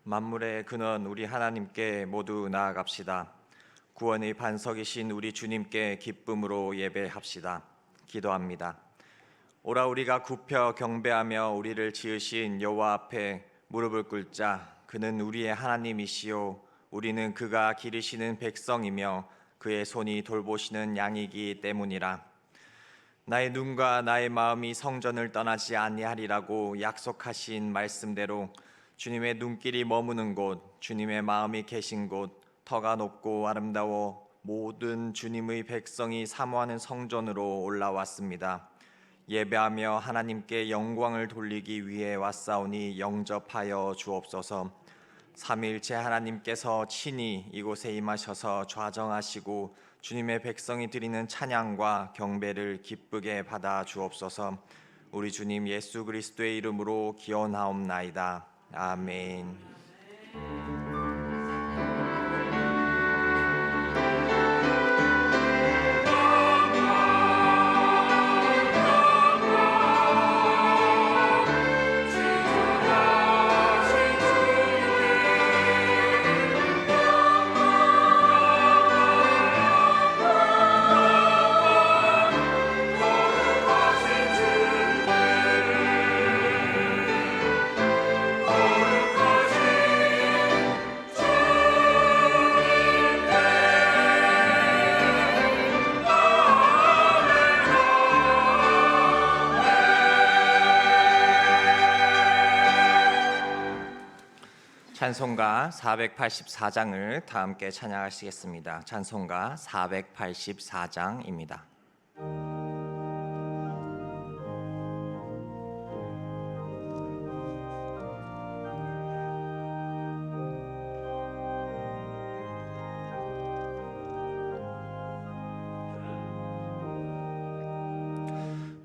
만물의 근원 우리 하나님께 모두 나아갑시다. 구원의 반석이신 우리 주님께 기쁨으로 예배합시다. 기도합니다. 오라 우리가 굽혀 경배하며 우리를 지으신 여호와 앞에 무릎을 꿇자. 그는 우리의 하나님이시요 우리는 그가 기르시는 백성이며 그의 손이 돌보시는 양이기 때문이라. 나의 눈과 나의 마음이 성전을 떠나지 아니하리라고 약속하신 말씀대로 주님의 눈길이 머무는 곳, 주님의 마음이 계신 곳, 터가 높고 아름다워 모든 주님의 백성이 사모하는 성전으로 올라왔습니다. 예배하며 하나님께 영광을 돌리기 위해 왔사오니 영접하여 주옵소서. 삼위일체 하나님께서 친히 이곳에 임하셔서 좌정하시고 주님의 백성이 드리는 찬양과 경배를 기쁘게 받아 주옵소서. 우리 주님 예수 그리스도의 이름으로 기원하옵나이다. 아멘. 찬송가 484장을 다 함께 찬양하시겠습니다. 찬송가 484장입니다.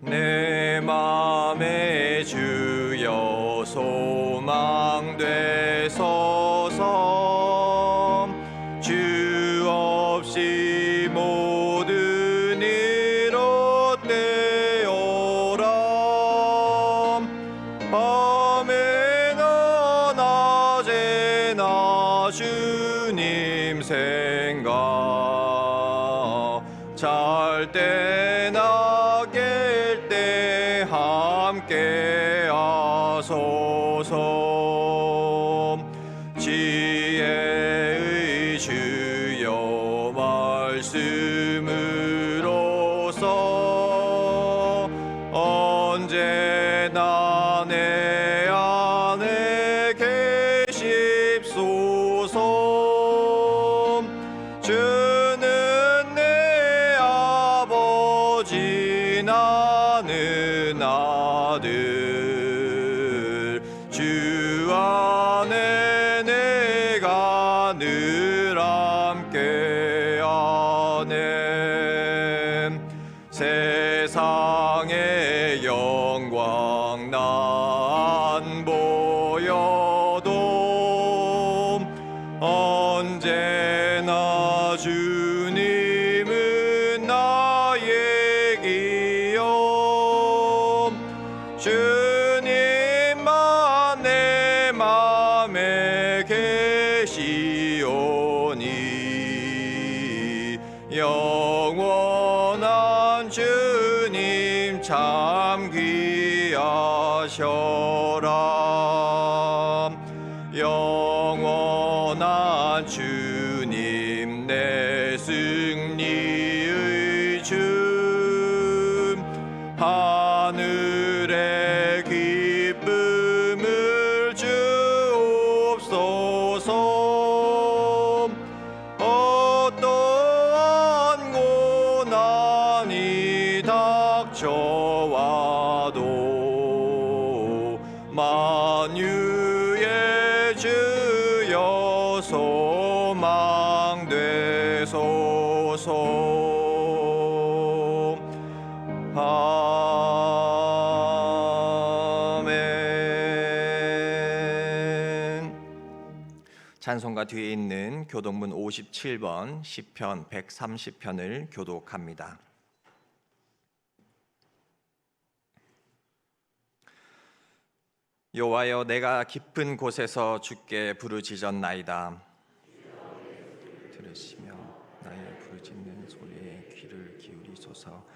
내 맘에 주여 소망되소서. 주 없이 모든 일 어때오라. 밤에나 낮에나 주님 생각, 잘 때나 깰 때 함께 하소서. 지혜의 주여 말씀으로써 언제나 내 안에 계십소서. 주는 내 아버지 나는 아들. 주 안에 내가 늘 함께하네. 세상의 영광 난 보여도 언제나 주님은 나의 기요. 주님만 내 맘에 계시오니 영원한 주님 참 귀하셔라. 영원한 주님 내 승리의 주, 하늘의 기쁨을 주옵소서. 어떠한 고난이 닥쳐와도 만유의 주여 소망되소서. 아멘. 찬송가 뒤에 있는 교동문 57번 시편 130편을 교독합니다. 여호와여, 내가 깊은 곳에서 주께 부르짖었나이다. 들으시며 나의 부르짖는 소리에 귀를 기울이소서.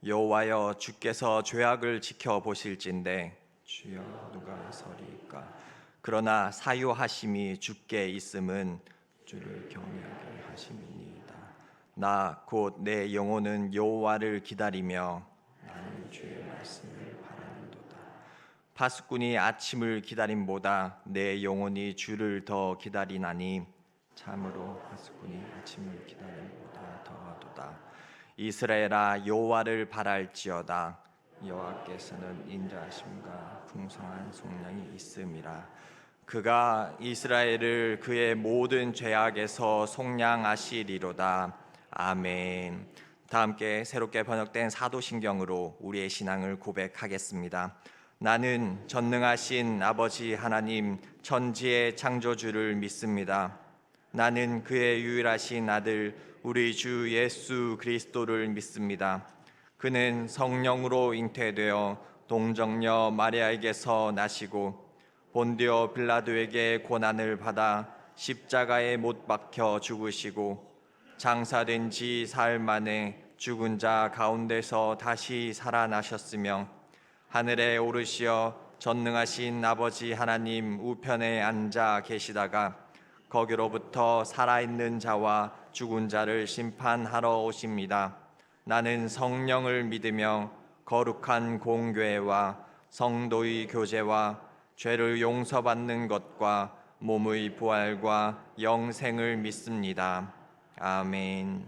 여호와여, 주께서 죄악을 지켜보실진대 주여 누가 서리이까. 그러나 사유하심이 주께 있음은 주를 경외하게 하심이니이다. 나 곧 내 영혼은 여호와를 기다리며 나는 주의 말씀을 바라는도다. 파수꾼이 아침을 기다림보다 내 영혼이 주를 더 기다리나니 참으로 파수꾼이 아침을 기다림보다 더하도다. 이스라엘아, 여호와를 바랄지어다. 여호와께서는 인자하심과 풍성한 속량이 있음이라. 그가 이스라엘을 그의 모든 죄악에서 속량하시리로다. 아멘. 다 함께 새롭게 번역된 사도신경으로 우리의 신앙을 고백하겠습니다. 나는 전능하신 아버지 하나님 천지의 창조주를 믿습니다. 나는 그의 유일하신 아들 우리 주 예수 그리스도를 믿습니다. 그는 성령으로 잉태되어 동정녀 마리아에게서 나시고 본디오 빌라도에게 고난을 받아 십자가에 못 박혀 죽으시고 장사된 지 사흘 만에 죽은 자 가운데서 다시 살아나셨으며 하늘에 오르시어 전능하신 아버지 하나님 우편에 앉아 계시다가 거기로부터 살아있는 자와 죽은 자를 심판하러 오십니다. 나는 성령을 믿으며 거룩한 공교회와 성도의 교제와 죄를 용서받는 것과 몸의 부활과 영생을 믿습니다. 아멘.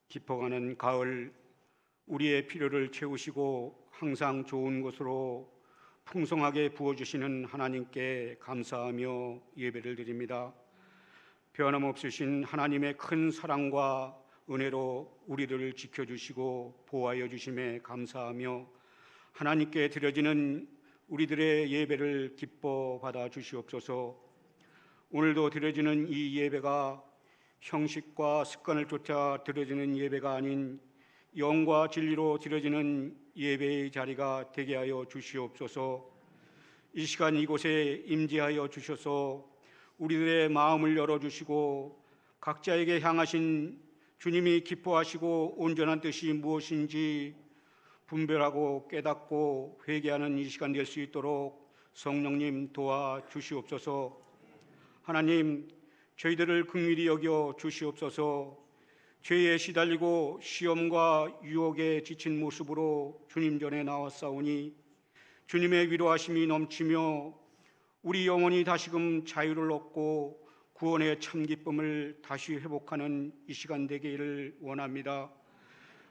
깊어가는 가을, 우리의 필요를 채우시고 항상 좋은 것으로 풍성하게 부어주시는 하나님께 감사하며 예배를 드립니다. 변함없으신 하나님의 큰 사랑과 은혜로 우리를 지켜주시고 보호하여 주심에 감사하며 하나님께 드려지는 우리들의 예배를 기뻐 받아 주시옵소서. 오늘도 드려지는 이 예배가 형식과 습관을 쫓아 드려지는 예배가 아닌 영과 진리로 드려지는 예배의 자리가 되게 하여 주시옵소서. 이 시간 이곳에 임재하여 주셔서 우리들의 마음을 열어주시고 각자에게 향하신 주님이 기뻐하시고 온전한 뜻이 무엇인지 분별하고 깨닫고 회개하는 이 시간 될 수 있도록 성령님 도와주시옵소서. 하나님, 저희들을 긍휼히 여겨 주시옵소서. 죄에 시달리고 시험과 유혹에 지친 모습으로 주님 전에 나왔사오니 주님의 위로하심이 넘치며 우리 영혼이 다시금 자유를 얻고 구원의 참 기쁨을 다시 회복하는 이 시간 되기를 원합니다.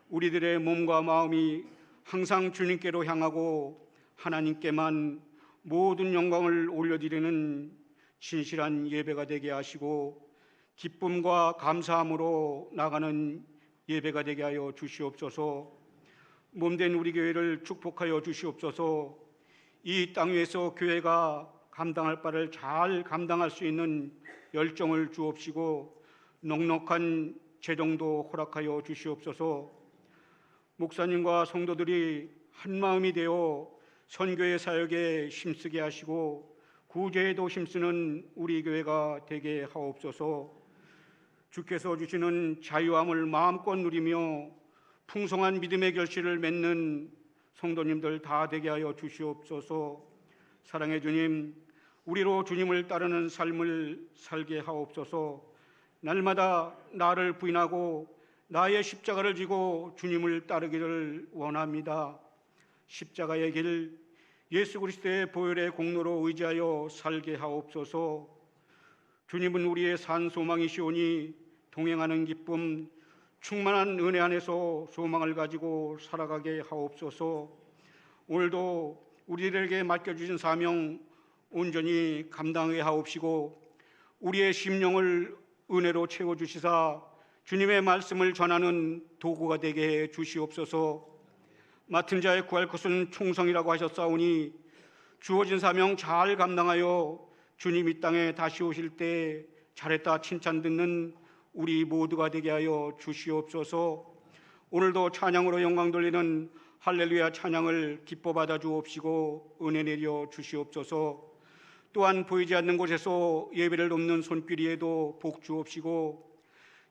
우리들의 몸과 마음이 항상 주님께로 향하고 하나님께만 모든 영광을 올려드리는 진실한 예배가 되게 하시고 기쁨과 감사함으로 나가는 예배가 되게 하여 주시옵소서. 몸된 우리 교회를 축복하여 주시옵소서. 이 땅 위에서 교회가 감당할 바를 잘 감당할 수 있는 열정을 주옵시고 넉넉한 재정도 허락하여 주시옵소서. 목사님과 성도들이 한마음이 되어 선교의 사역에 힘쓰게 하시고 구제에도 힘쓰는 우리 교회가 되게 하옵소서. 주께서 주시는 자유함을 마음껏 누리며 풍성한 믿음의 결실을 맺는 성도님들 다 되게 하여 주시옵소서. 사랑의 주님, 우리로 주님을 따르는 삶을 살게 하옵소서. 날마다 나를 부인하고 나의 십자가를 지고 주님을 따르기를 원합니다. 십자가의 길, 예수 그리스도의 보혈의 공로로 의지하여 살게 하옵소서. 주님은 우리의 산 소망이시오니 동행하는 기쁨, 충만한 은혜 안에서 소망을 가지고 살아가게 하옵소서. 오늘도 우리들에게 맡겨주신 사명 온전히 감당하게 하옵시고 우리의 심령을 은혜로 채워주시사 주님의 말씀을 전하는 도구가 되게 해 주시옵소서. 맡은 자의 구할 것은 충성이라고 하셨사오니 주어진 사명 잘 감당하여 주님 이 땅에 다시 오실 때 잘했다 칭찬 듣는 우리 모두가 되게 하여 주시옵소서. 오늘도 찬양으로 영광 돌리는 할렐루야 찬양을 기뻐 받아 주옵시고 은혜 내려 주시옵소서. 또한 보이지 않는 곳에서 예배를 돕는 손길이에도 복 주옵시고,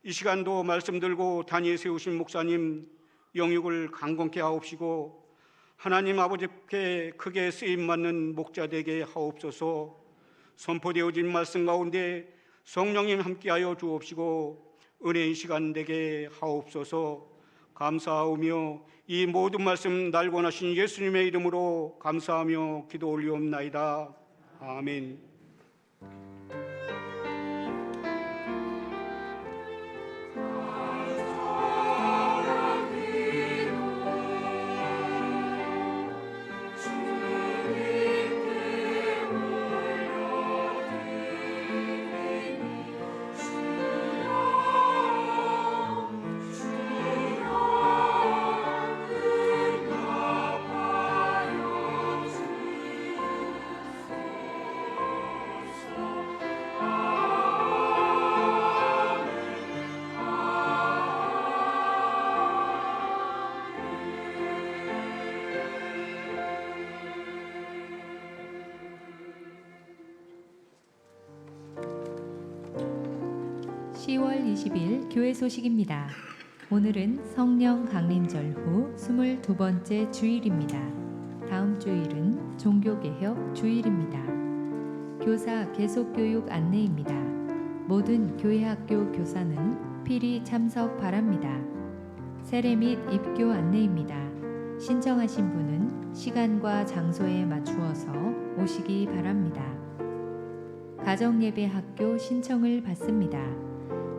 이 시간도 말씀 들고 단위에 세우신 목사님 영육을 강건케 하옵시고, 하나님 아버지께 크게 쓰임받는 목자 되게 하옵소서. 선포되어진 말씀 가운데 성령님 함께하여 주옵시고 은혜의 시간 되게 하옵소서. 감사하오며 이 모든 말씀 날 원하신 예수님의 이름으로 감사하며 기도 올리옵나이다. 아멘. 10월 20일 교회 소식입니다. 오늘은 성령 강림절 후 22번째 주일입니다. 다음 주일은 종교개혁 주일입니다. 교사 계속교육 안내입니다. 모든 교회학교 교사는 필히 참석 바랍니다. 세례 및 입교 안내입니다. 신청하신 분은 시간과 장소에 맞추어서 오시기 바랍니다. 가정예배학교 신청을 받습니다.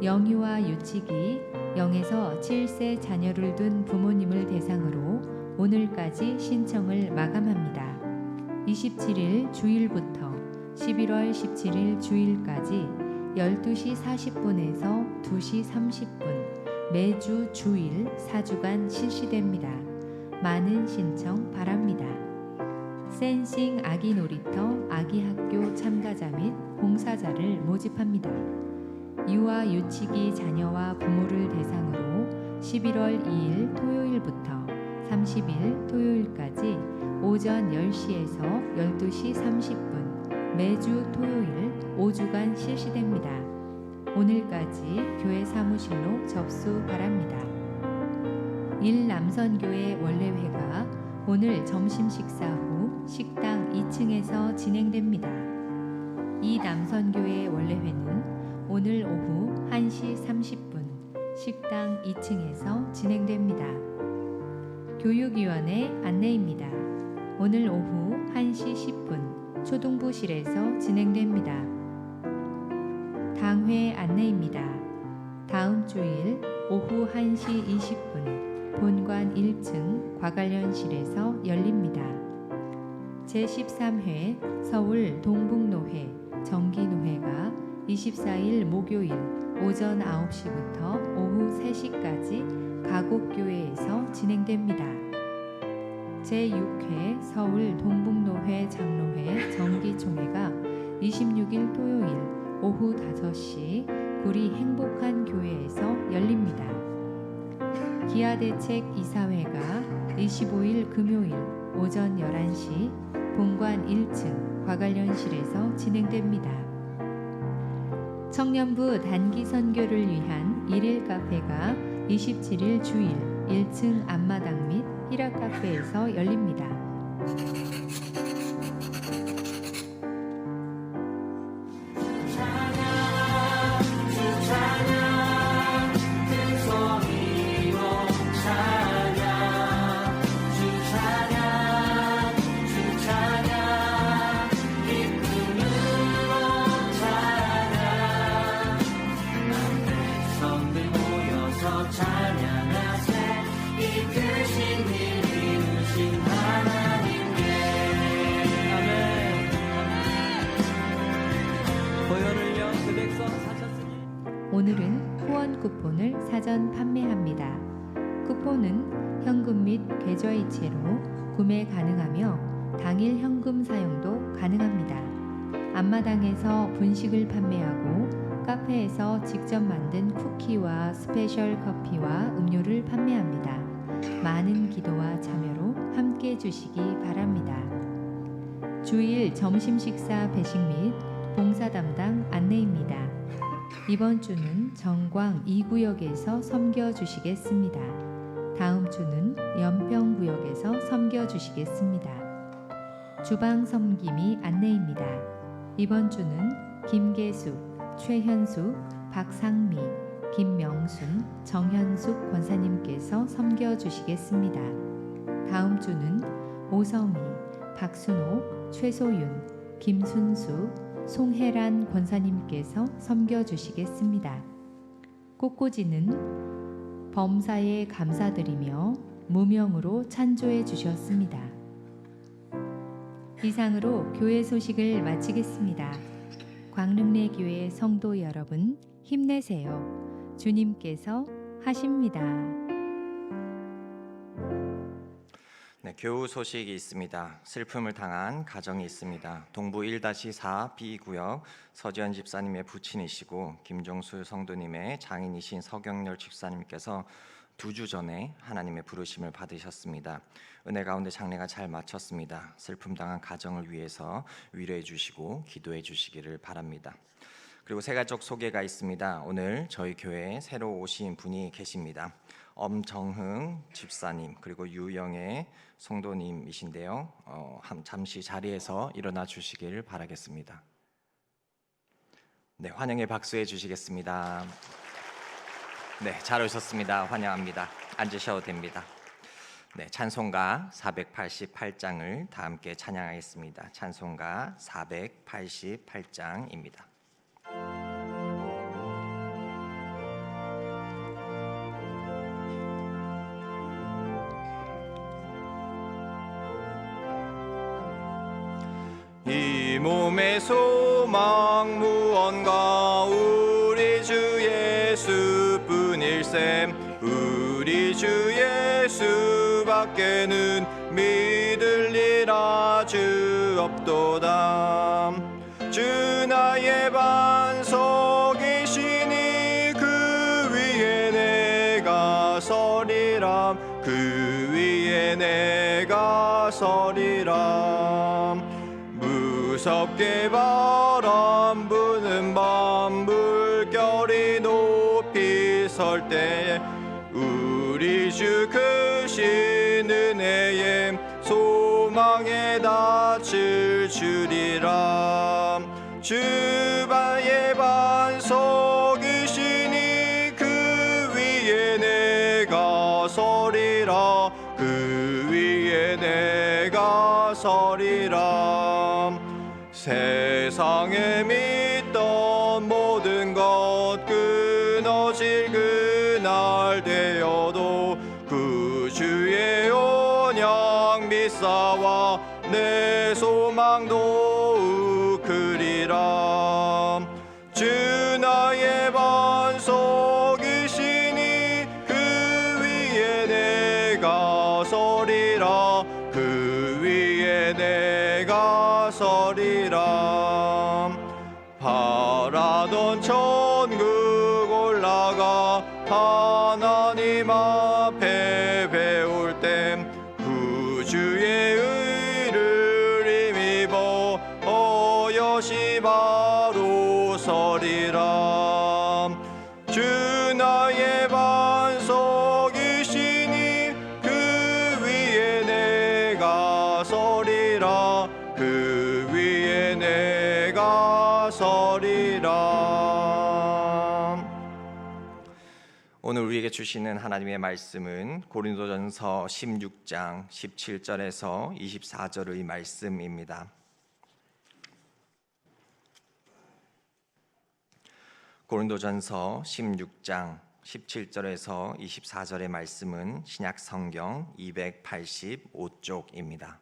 영유아 유치기 0에서 7세 자녀를 둔 부모님을 대상으로 오늘까지 신청을 마감합니다. 27일 주일부터 11월 17일 주일까지 12시 40분에서 2시 30분 매주 주일 4주간 실시됩니다. 많은 신청 바랍니다. 센싱 아기 놀이터 아기 학교 참가자 및 봉사자를 모집합니다. 유아 유치기 자녀와 부모를 대상으로 11월 2일 토요일부터 30일 토요일까지 오전 10시에서 12시 30분 매주 토요일 5주간 실시됩니다. 오늘까지 교회 사무실로 접수 바랍니다. 일남선교회 원래회가 오늘 점심 식사 후 식당 2층에서 진행됩니다. 이 남선교회 원래회는 오늘 오후 1시 30분 식당 2층에서 진행됩니다. 교육위원회 안내입니다. 오늘 오후 1시 10분 초등부실에서 진행됩니다. 당회 안내입니다. 다음 주일 오후 1시 20분 본관 1층 과관련실에서 열립니다. 제13회 서울 동북노회 정기노회가 24일 목요일 오전 9시부터 오후 3시까지 가곡교회에서 진행됩니다. 제6회 서울 동북노회 장로회 정기총회가 26일 토요일 오후 5시 구리 행복한 교회에서 열립니다. 기아대책 이사회가 25일 금요일 오전 11시 본관 1층 과관련실에서 진행됩니다. 청년부 단기 선교를 위한 일일 카페가 27일 주일 1층 앞마당 및 히라 카페에서 열립니다. 오늘은 후원 쿠폰을 사전 판매합니다. 쿠폰은 현금 및 계좌이체로 구매 가능하며 당일 현금 사용도 가능합니다. 앞마당에서 분식을 판매하고 카페에서 직접 만든 쿠키와 스페셜 커피와 음료를 판매합니다. 많은 기도와 참여로 함께 해주시기 바랍니다. 주일 점심 식사 배식 및 봉사 담당 안내입니다. 이번 주는 정광 2구역에서 섬겨주시겠습니다. 다음 주는 연평구역에서 섬겨주시겠습니다. 주방 섬김이 안내입니다. 이번 주는 김계숙, 최현숙, 박상미, 김명순, 정현숙 권사님께서 섬겨주시겠습니다. 다음 주는 오성희, 박순옥, 최소윤, 김순수, 송혜란 권사님께서 섬겨주시겠습니다. 꽃꽂이는 범사에 감사드리며 무명으로 찬조해 주셨습니다. 이상으로 교회 소식을 마치겠습니다. 광릉내교회 성도 여러분, 힘내세요. 주님께서 하십니다. 네, 교우 소식이 있습니다. 슬픔을 당한 가정이 있습니다. 동부 1-4 B구역 서지현 집사님의 부친이시고 김종수 성도님의 장인이신 서경렬 집사님께서 2주 전에 하나님의 부르심을 받으셨습니다. 은혜 가운데 장례가 잘 마쳤습니다. 슬픔 당한 가정을 위해서 위로해 주시고 기도해 주시기를 바랍니다. 그리고 새 가족 소개가 있습니다. 오늘 저희 교회에 새로 오신 분이 계십니다. 엄정흥 집사님 그리고 유영애 성도님이신데요. 잠시 자리에서 일어나 주시기를 바라겠습니다. 네, 환영의 박수해 주시겠습니다. 네, 잘 오셨습니다. 환영합니다. 앉으셔도 됩니다. 네, 찬송가 488장을 다 함께 찬양하겠습니다. 찬송가 488장입니다. 이 몸의 소망 무언가 우리 주 예수뿐일셈. 우리 주 예수밖에는 믿을 일 아주 없도다. 주 나의 반석이시니 그 위에 내가 서리라. 그 위에 내가 서리라. 무섭게 바람 부는 밤 물결이 높이 설 때 우리 주 크신 은혜에 소망에 닻을 주리라. 주의 반석이시니 그 위에 내가 서리라. 그 위에 내가 서리라. 세상에 믿던 모든 것 끊어질 그날 되어도 그 주의 언약 믿사와 내 소망도 크리라. 주 나의 반석이시니 그 위에 내가 서리라. 그 위에 내가 서리라. 바라던 천국 올라가 하나님 앞에 배울 때 구주의 의를 힘입어 여시 바로 서리라. 주 나의 반석이시니 그 위에 내가 서리라. 그 위에 내가 서리라. 오늘 우리에게 주시는 하나님의 말씀은 고린도전서 16장 17절에서 24절의 말씀입니다. 고린도전서 16장 17절에서 24절의 말씀은 신약 성경 285쪽입니다.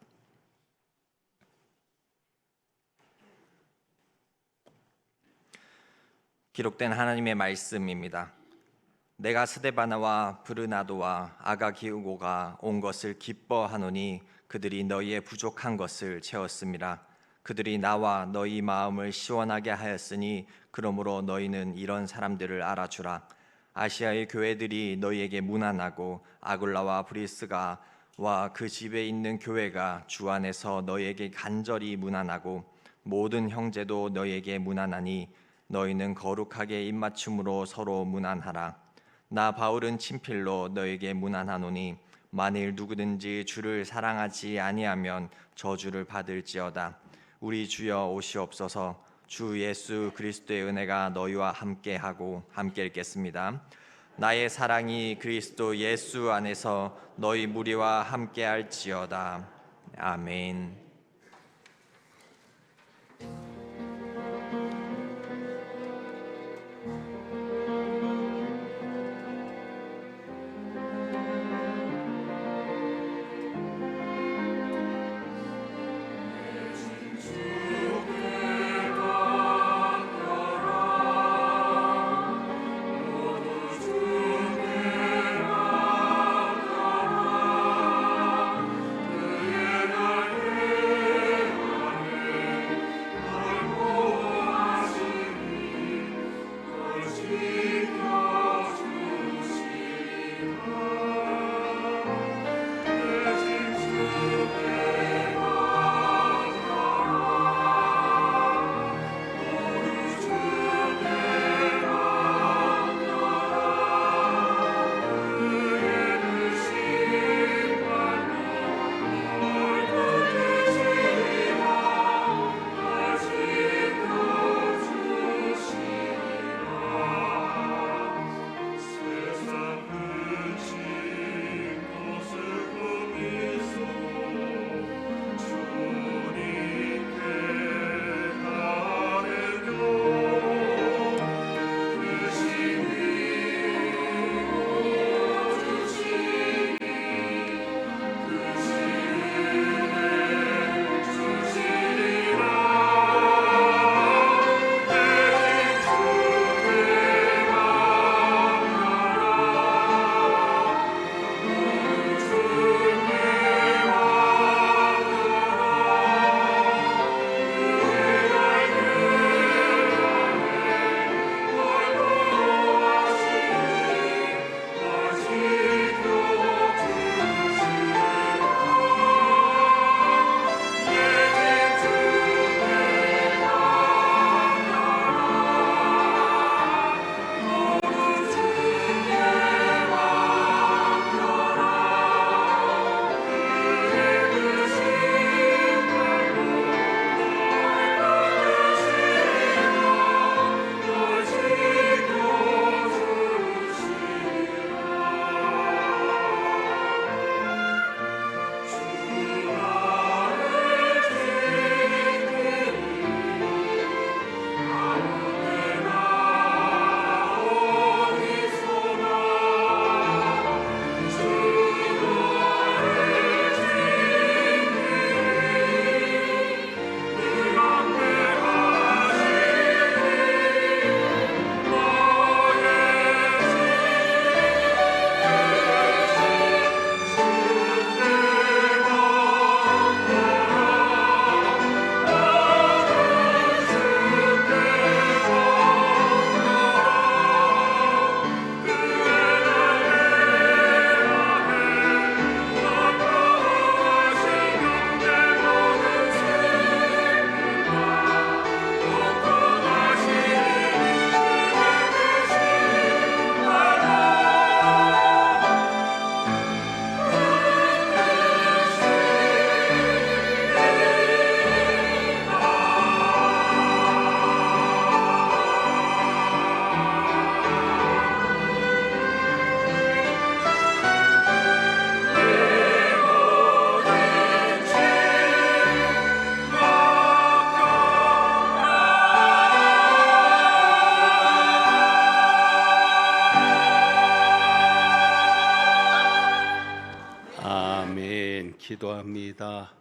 기록된 하나님의 말씀입니다. 내가 스데바나와 브르나도와 아가기우고가 온 것을 기뻐하노니 그들이 너희의 부족한 것을 채웠음이라. 그들이 나와 너희 마음을 시원하게 하였으니 그러므로 너희는 이런 사람들을 알아주라. 아시아의 교회들이 너희에게 문안하고 아굴라와 브리스가와 그 집에 있는 교회가 주 안에서 너희에게 간절히 문안하고 모든 형제도 너희에게 문안하니 너희는 거룩하게 입맞춤으로 서로 문안하라. 나 바울은 친필로 너희에게 문안하노니 만일 누구든지 주를 사랑하지 아니하면 저주를 받을지어다. 우리 주여 오시옵소서. 주 예수 그리스도의 은혜가 너희와 함께하고 함께 읽겠습니다. 나의 사랑이 그리스도 예수 안에서 너희 무리와 함께할지어다. 아멘. 기도합니다.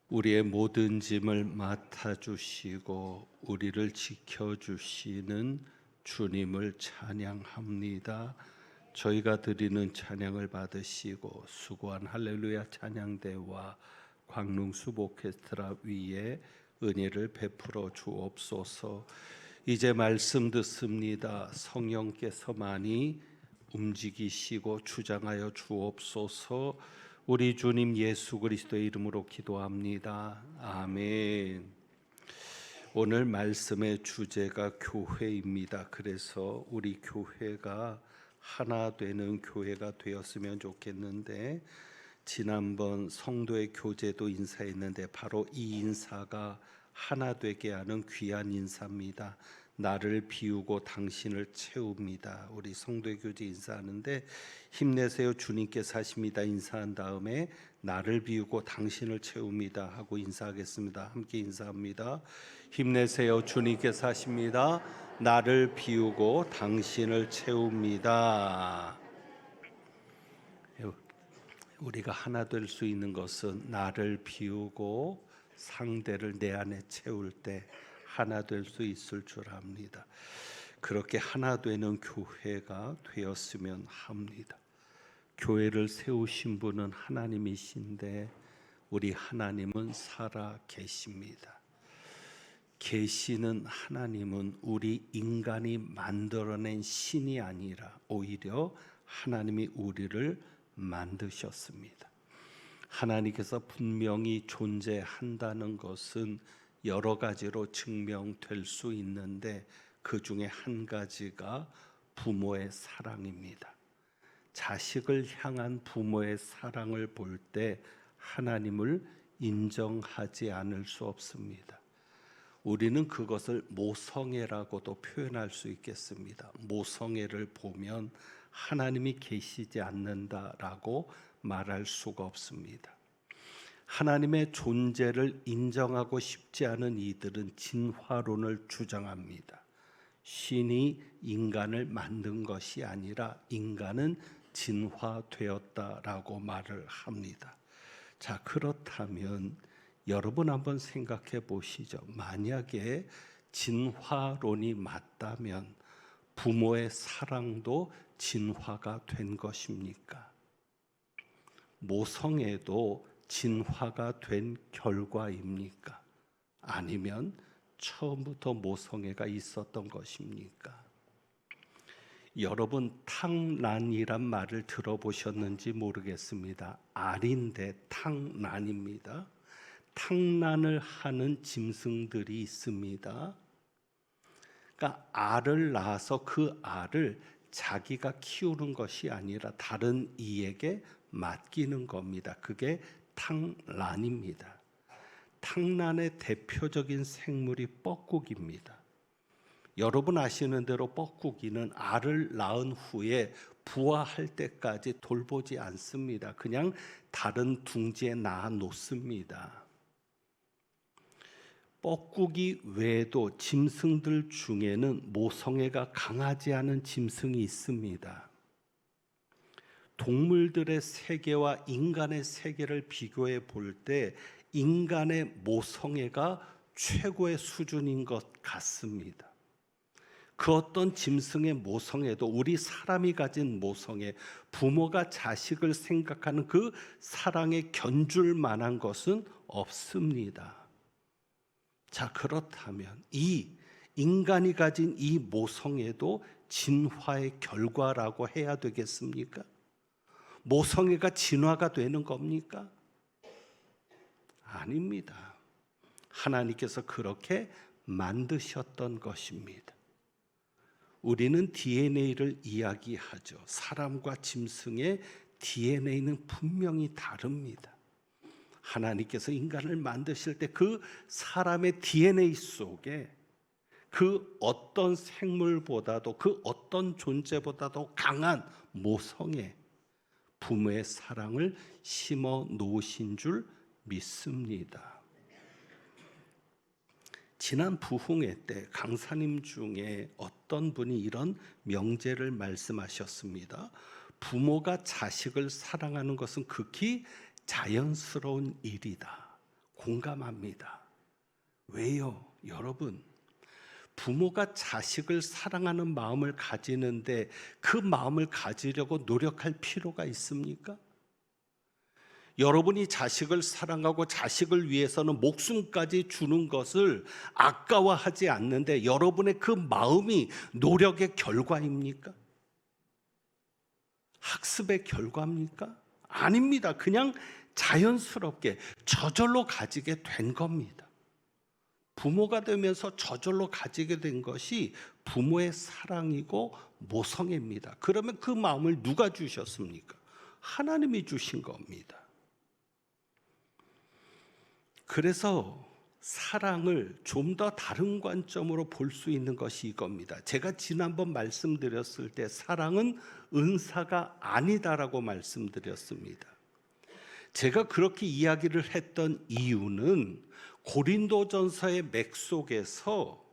우리의 모든 짐을 맡아주시고 우리를 지켜주시는 주님을 찬양합니다. 저희가 드리는 찬양을 받으시고 수고한 할렐루야 찬양대와 광릉숲 오케스트라 위에 은혜를 베풀어 주옵소서. 이제 말씀 듣습니다. 성령께서만이 움직이시고 주장하여 주옵소서. 우리 주님 예수 그리스도의 이름으로 기도합니다. 아멘. 오늘 말씀의 주제가 교회입니다. 그래서 우리 교회가 하나 되는 교회가 되었으면 좋겠는데, 지난번 성도의 교제도 인사했는데 바로 이 인사가 하나 되게 하는 귀한 인사입니다. 나를 비우고 당신을 채웁니다. 우리 성도의 교제 인사하는데 힘내세요 주님께서 하십니다 인사한 다음에 나를 비우고 당신을 채웁니다 하고 인사하겠습니다. 함께 인사합니다. 힘내세요 주님께서 하십니다. 나를 비우고 당신을 채웁니다. 우리가 하나 될 수 있는 것은 나를 비우고 상대를 내 안에 채울 때 하나 될 수 있을 줄 압니다. 그렇게 하나 되는 교회가 되었으면 합니다. 교회를 세우신 분은 하나님이신데 우리 하나님은 살아 계십니다. 계시는 하나님은 우리 인간이 만들어낸 신이 아니라 오히려 하나님이 우리를 만드셨습니다. 하나님께서 분명히 존재한다는 것은 여러 가지로 증명될 수 있는데 그 중에 한 가지가 부모의 사랑입니다. 자식을 향한 부모의 사랑을 볼 때 하나님을 인정하지 않을 수 없습니다. 우리는 그것을 모성애라고도 표현할 수 있겠습니다. 모성애를 보면 하나님이 계시지 않는다라고 말할 수가 없습니다. 하나님의 존재를 인정하고 싶지 않은 이들은 진화론을 주장합니다. 신이 인간을 만든 것이 아니라 인간은 진화되었다라고 말을 합니다. 자, 그렇다면 여러분 한번 생각해 보시죠. 만약에 진화론이 맞다면 부모의 사랑도 진화가 된 것입니까? 모성애도 진화가 된 결과입니까? 아니면 처음부터 모성애가 있었던 것입니까? 여러분 탕란이란 말을 들어보셨는지 모르겠습니다. 알인데 탕란입니다. 탕란을 하는 짐승들이 있습니다. 그러니까 알을 낳아서 그 알을 자기가 키우는 것이 아니라 다른 이에게 맡기는 겁니다. 그게 탕란입니다. 탕란의 대표적인 생물이 뻐꾸기입니다. 여러분 아시는 대로 뻐꾸기는 알을 낳은 후에 부화할 때까지 돌보지 않습니다. 그냥 다른 둥지에 낳아 놓습니다. 뻐꾸기 외에도 짐승들 중에는 모성애가 강하지 않은 짐승이 있습니다. 동물들의 세계와 인간의 세계를 비교해 볼 때 인간의 모성애가 최고의 수준인 것 같습니다. 그 어떤 짐승의 모성애도 우리 사람이 가진 모성애, 부모가 자식을 생각하는 그 사랑에 견줄 만한 것은 없습니다. 자, 그렇다면 이 인간이 가진 이 모성애도 진화의 결과라고 해야 되겠습니까? 모성애가 진화가 되는 겁니까? 아닙니다. 하나님께서 그렇게 만드셨던 것입니다. 우리는 DNA를 이야기하죠. 사람과 짐승의 DNA는 분명히 다릅니다. 하나님께서 인간을 만드실 때 그 사람의 DNA 속에 그 어떤 생물보다도 그 어떤 존재보다도 강한 모성애, 부모의 사랑을 심어 놓으신 줄 믿습니다. 지난 부흥회 때 강사님 중에 어떤 분이 이런 명제를 말씀하셨습니다. 부모가 자식을 사랑하는 것은 극히 자연스러운 일이다. 공감합니다. 왜요? 여러분, 부모가 자식을 사랑하는 마음을 가지는데 그 마음을 가지려고 노력할 필요가 있습니까? 여러분이 자식을 사랑하고 자식을 위해서는 목숨까지 주는 것을 아까워하지 않는데 여러분의 그 마음이 노력의 결과입니까? 학습의 결과입니까? 아닙니다. 그냥 자연스럽게 저절로 가지게 된 겁니다. 부모가 되면서 저절로 가지게 된 것이 부모의 사랑이고 모성애입니다. 그러면 그 마음을 누가 주셨습니까? 하나님이 주신 겁니다. 그래서 사랑을 좀 더 다른 관점으로 볼 수 있는 것이 이겁니다. 제가 지난번 말씀드렸을 때 사랑은 은사가 아니다라고 말씀드렸습니다. 제가 그렇게 이야기를 했던 이유는 고린도전서의 맥 속에서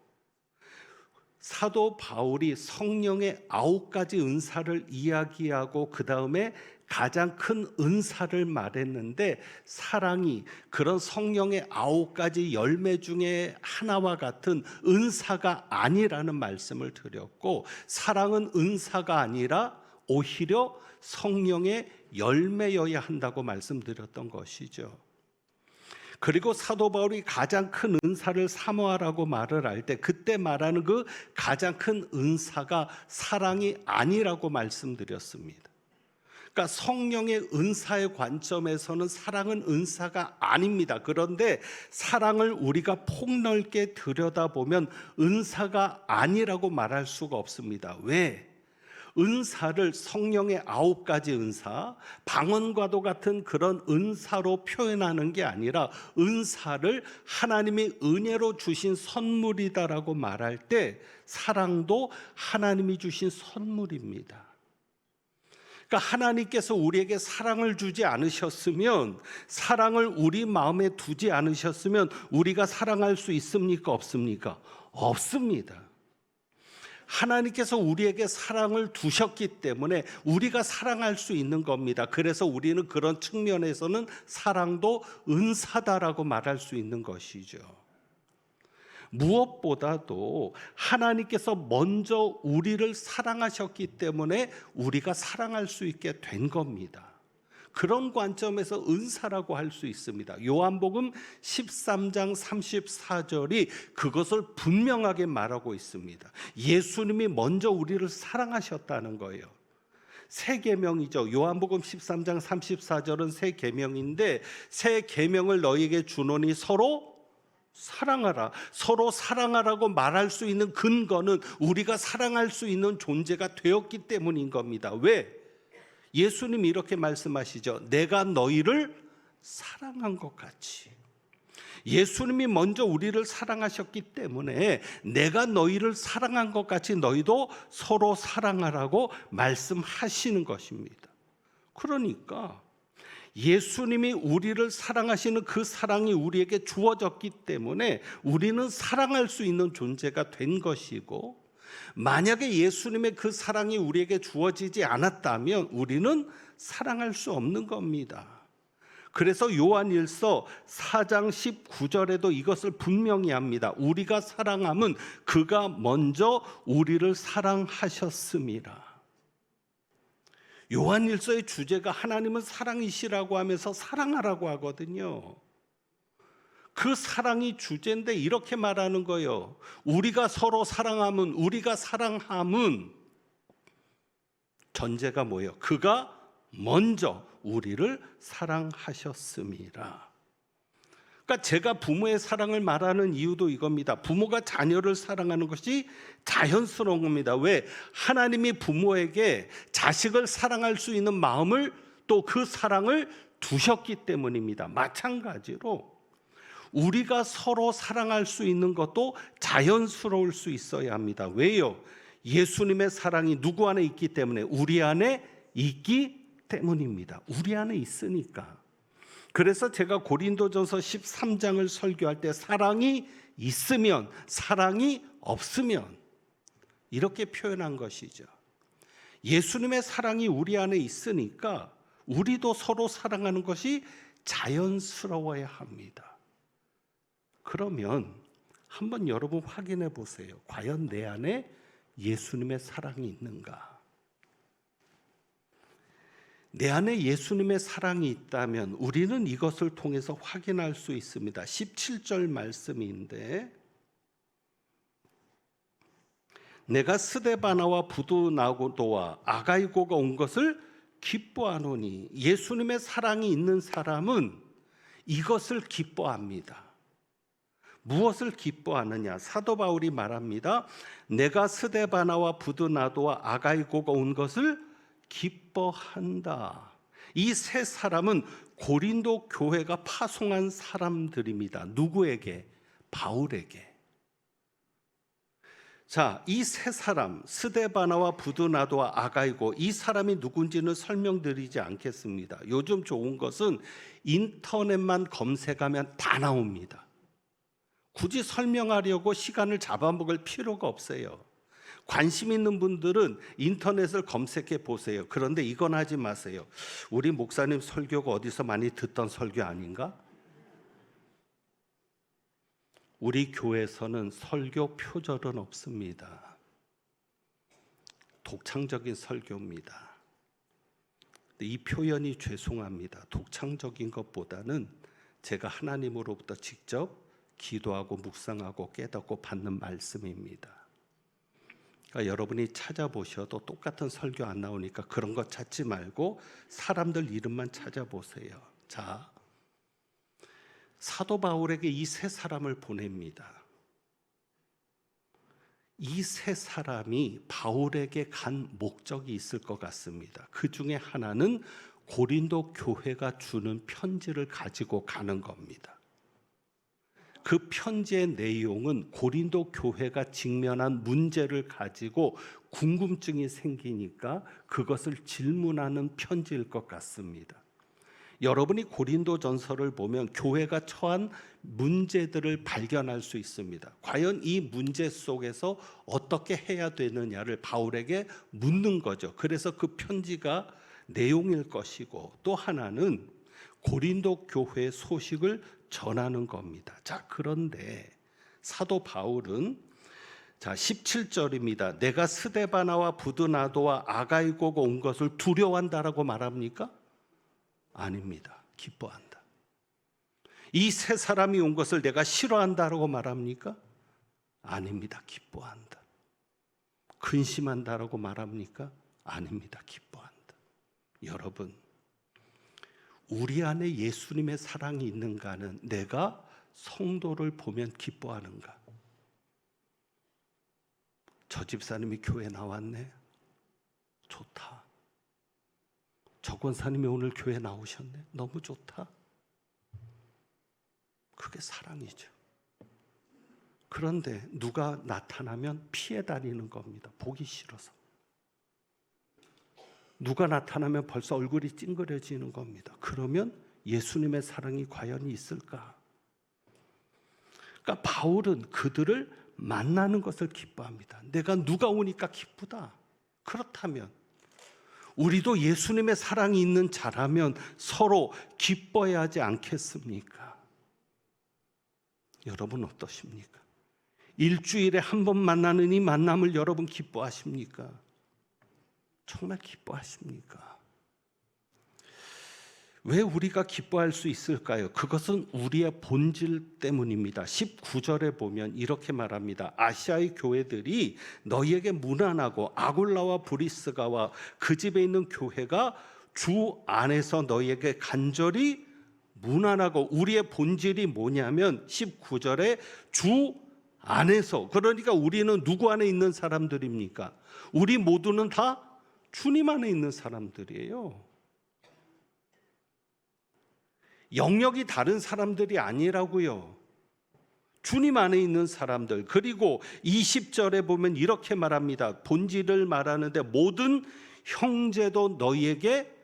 사도 바울이 성령의 9가지 은사를 이야기하고 그 다음에 가장 큰 은사를 말했는데 사랑이 그런 성령의 9가지 열매 중에 하나와 같은 은사가 아니라는 말씀을 드렸고, 사랑은 은사가 아니라 오히려 성령의 열매여야 한다고 말씀드렸던 것이죠. 그리고 사도 바울이 가장 큰 은사를 사모하라고 말을 할 때 그때 말하는 그 가장 큰 은사가 사랑이 아니라고 말씀드렸습니다. 그러니까 성령의 은사의 관점에서는 사랑은 은사가 아닙니다. 그런데 사랑을 우리가 폭넓게 들여다보면 은사가 아니라고 말할 수가 없습니다. 왜? 은사를 성령의 9가지 은사, 방언과도 같은 그런 은사로 표현하는 게 아니라 은사를 하나님이 은혜로 주신 선물이다라고 말할 때 사랑도 하나님이 주신 선물입니다. 그러니까 하나님께서 우리에게 사랑을 주지 않으셨으면, 사랑을 우리 마음에 두지 않으셨으면 우리가 사랑할 수 있습니까? 없습니까? 없습니다. 하나님께서 우리에게 사랑을 두셨기 때문에 우리가 사랑할 수 있는 겁니다. 그래서 우리는 그런 측면에서는 사랑도 은사다라고 말할 수 있는 것이죠. 무엇보다도 하나님께서 먼저 우리를 사랑하셨기 때문에 우리가 사랑할 수 있게 된 겁니다. 그런 관점에서 은사라고 할 수 있습니다. 요한복음 13장 34절이 그것을 분명하게 말하고 있습니다. 예수님이 먼저 우리를 사랑하셨다는 거예요. 새 계명이죠. 요한복음 13장 34절은 새 계명인데, 새 계명을 너희에게 주노니 서로 사랑하라. 서로 사랑하라고 말할 수 있는 근거는 우리가 사랑할 수 있는 존재가 되었기 때문인 겁니다. 왜? 예수님이 이렇게 말씀하시죠. 내가 너희를 사랑한 것 같이. 예수님이 먼저 우리를 사랑하셨기 때문에 내가 너희를 사랑한 것 같이 너희도 서로 사랑하라고 말씀하시는 것입니다. 그러니까 예수님이 우리를 사랑하시는 그 사랑이 우리에게 주어졌기 때문에 우리는 사랑할 수 있는 존재가 된 것이고, 만약에 예수님의 그 사랑이 우리에게 주어지지 않았다면 우리는 사랑할 수 없는 겁니다. 그래서 요한일서 4장 19절에도 이것을 분명히 합니다. 우리가 사랑함은 그가 먼저 우리를 사랑하셨음이라. 요한일서의 주제가 하나님은 사랑이시라고 하면서 사랑하라고 하거든요. 그 사랑이 주제인데 이렇게 말하는 거예요. 우리가 서로 사랑함은, 우리가 사랑함은 전제가 뭐예요? 그가 먼저 우리를 사랑하셨음이라. 그러니까 제가 부모의 사랑을 말하는 이유도 이겁니다. 부모가 자녀를 사랑하는 것이 자연스러운 겁니다. 왜? 하나님이 부모에게 자식을 사랑할 수 있는 마음을, 또 그 사랑을 두셨기 때문입니다. 마찬가지로 우리가 서로 사랑할 수 있는 것도 자연스러울 수 있어야 합니다. 왜요? 예수님의 사랑이 누구 안에 있기 때문에, 우리 안에 있기 때문입니다. 우리 안에 있으니까. 그래서 제가 고린도전서 13장을 설교할 때 사랑이 있으면, 사랑이 없으면 이렇게 표현한 것이죠. 예수님의 사랑이 우리 안에 있으니까 우리도 서로 사랑하는 것이 자연스러워야 합니다. 그러면 한번 여러분 확인해 보세요. 과연 내 안에 예수님의 사랑이 있는가? 내 안에 예수님의 사랑이 있다면 우리는 이것을 통해서 확인할 수 있습니다. 17절 말씀인데, 내가 스데바나와 부두나도와 아가이고가 온 것을 기뻐하노니, 예수님의 사랑이 있는 사람은 이것을 기뻐합니다. 무엇을 기뻐하느냐? 사도 바울이 말합니다. 내가 스데바나와 부두나도와 아가이고가 온 것을 기뻐한다. 이 세 사람은 고린도 교회가 파송한 사람들입니다. 누구에게? 바울에게. 자, 이 세 사람, 스데바나와 부두나도와 아가이고, 이 사람이 누군지는 설명드리지 않겠습니다. 요즘 좋은 것은 인터넷만 검색하면 다 나옵니다. 굳이 설명하려고 시간을 잡아먹을 필요가 없어요. 관심 있는 분들은 인터넷을 검색해 보세요. 그런데 이건 하지 마세요. 우리 목사님 설교가 어디서 많이 듣던 설교 아닌가? 우리 교회에서는 설교 표절은 없습니다. 독창적인 설교입니다. 이 표현이 죄송합니다. 독창적인 것보다는 제가 하나님으로부터 직접 기도하고 묵상하고 깨닫고 받는 말씀입니다. 그러니까 여러분이 찾아보셔도 똑같은 설교 안 나오니까 그런 거 찾지 말고 사람들 이름만 찾아보세요. 자, 사도 바울에게 이 세 사람을 보냅니다. 이 세 사람이 바울에게 간 목적이 있을 것 같습니다. 그 중에 하나는 고린도 교회가 주는 편지를 가지고 가는 겁니다. 그 편지의 내용은 고린도 교회가 직면한 문제를 가지고 궁금증이 생기니까 그것을 질문하는 편지일 것 같습니다. 여러분이 고린도전서를 보면 교회가 처한 문제들을 발견할 수 있습니다. 과연 이 문제 속에서 어떻게 해야 되느냐를 바울에게 묻는 거죠. 그래서 그 편지가 내용일 것이고, 또 하나는 고린도 교회의 소식을 전하는 겁니다. 자, 그런데 사도 바울은 17절입니다. 내가 스데바나와 부두나도와 아가이고가 온 것을 두려워한다라고 말합니까? 아닙니다. 기뻐한다. 이 세 사람이 온 것을 내가 싫어한다라고 말합니까? 아닙니다. 기뻐한다. 근심한다라고 말합니까? 아닙니다. 기뻐한다. 여러분, 우리 안에 예수님의 사랑이 있는가는 내가 성도를 보면 기뻐하는가? 저 집사님이 교회 나왔네? 좋다. 저 권사님이 오늘 교회 나오셨네? 너무 좋다. 그게 사랑이죠. 그런데 누가 나타나면 피해 다니는 겁니다. 보기 싫어서. 누가 나타나면 벌써 얼굴이 찡그려지는 겁니다. 그러면 예수님의 사랑이 과연 있을까? 그러니까 바울은 그들을 만나는 것을 기뻐합니다. 내가 누가 오니까 기쁘다. 그렇다면 우리도 예수님의 사랑이 있는 자라면 서로 기뻐해야 하지 않겠습니까? 여러분 어떠십니까? 일주일에 한 번 만나는 이 만남을 여러분 기뻐하십니까? 정말 기뻐하십니까? 왜 우리가 기뻐할 수 있을까요? 그것은 우리의 본질 때문입니다. 19절에 보면 이렇게 말합니다. 아시아의 교회들이 너희에게 무난하고 아굴라와 브리스가와 그 집에 있는 교회가 주 안에서 너희에게 간절히 무난하고, 우리의 본질이 뭐냐면 19절에 주 안에서, 그러니까 우리는 누구 안에 있는 사람들입니까? 우리 모두는 다 주님 안에 있는 사람들이에요. 영역이 다른 사람들이 아니라고요. 주님 안에 있는 사람들. 그리고 20절에 보면 이렇게 말합니다. 본질을 말하는데 모든 형제도 너희에게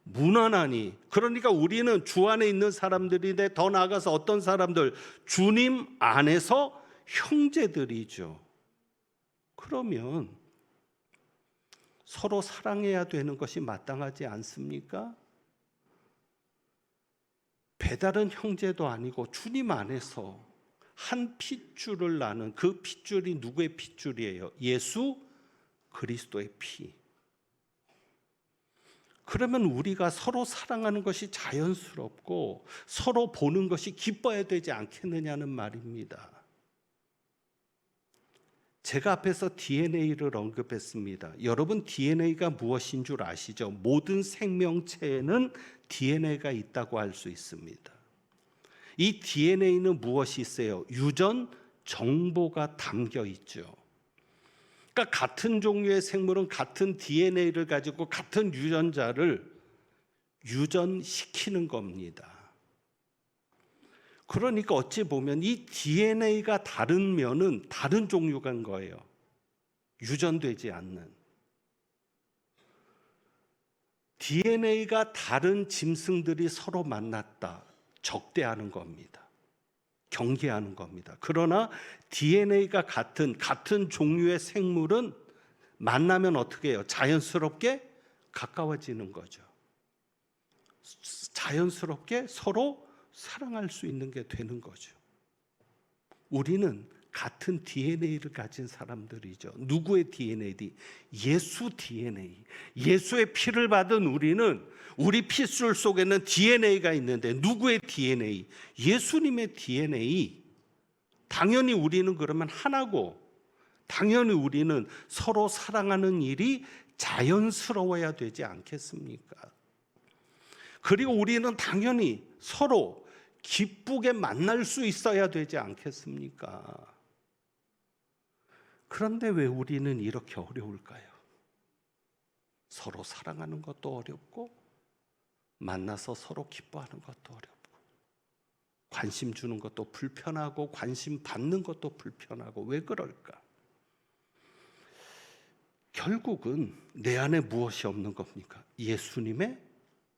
무난하니. 그러니까 우리는 주 안에 있는 사람들인데 더 나아가서 어떤 사람들? 주님 안에서 형제들이죠. 그러면 서로 사랑해야 되는 것이 마땅하지 않습니까? 배다른 형제도 아니고 주님 안에서 한 핏줄을 나는 그 핏줄이 누구의 핏줄이에요? 예수 그리스도의 피. 그러면 우리가 서로 사랑하는 것이 자연스럽고 서로 보는 것이 기뻐야 되지 않겠느냐는 말입니다. 제가 앞에서 DNA를 언급했습니다. 여러분, DNA가 무엇인 줄 아시죠? 모든 생명체에는 DNA가 있다고 할 수 있습니다. 이 DNA는 무엇이 있어요? 유전 정보가 담겨 있죠. 그러니까 같은 종류의 생물은 같은 DNA를 가지고 같은 유전자를 유전시키는 겁니다. 그러니까 어찌 보면 이 DNA가 다른 면은 다른 종류간 거예요. 유전되지 않는. DNA가 다른 짐승들이 서로 만났다. 적대하는 겁니다. 경계하는 겁니다. 그러나 DNA가 같은 종류의 생물은 만나면 어떻게 해요? 자연스럽게 가까워지는 거죠. 자연스럽게 서로 사랑할 수 있는 게 되는 거죠. 우리는 같은 DNA를 가진 사람들이죠. 누구의 DNA? 예수 DNA. 예수의 피를 받은 우리는 우리 핏줄 속에는 DNA가 있는데 누구의 DNA? 예수님의 DNA. 당연히 우리는 그러면 하나고 당연히 우리는 서로 사랑하는 일이 자연스러워야 되지 않겠습니까? 그리고 우리는 당연히 서로 기쁘게 만날 수 있어야 되지 않겠습니까? 그런데 왜 우리는 이렇게 어려울까요? 서로 사랑하는 것도 어렵고 만나서 서로 기뻐하는 것도 어렵고 관심 주는 것도 불편하고 관심 받는 것도 불편하고 왜 그럴까? 결국은 내 안에 무엇이 없는 겁니까? 예수님의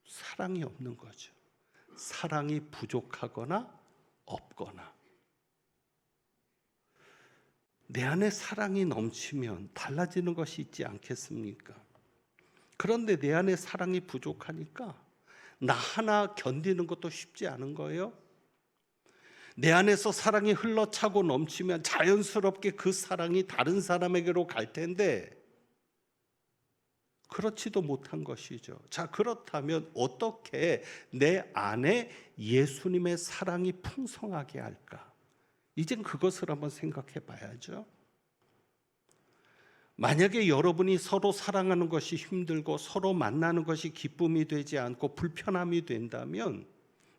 사랑이 없는 거죠. 사랑이 부족하거나 없거나. 내 안에 사랑이 넘치면 달라지는 것이 있지 않겠습니까? 그런데 내 안에 사랑이 부족하니까 나 하나 견디는 것도 쉽지 않은 거예요. 내 안에서 사랑이 흘러차고 넘치면 자연스럽게 그 사랑이 다른 사람에게로 갈 텐데 그렇지도 못한 것이죠. 자, 그렇다면 어떻게 내 안에 예수님의 사랑이 풍성하게 할까? 이젠 그것을 한번 생각해 봐야죠. 만약에 여러분이 서로 사랑하는 것이 힘들고 서로 만나는 것이 기쁨이 되지 않고 불편함이 된다면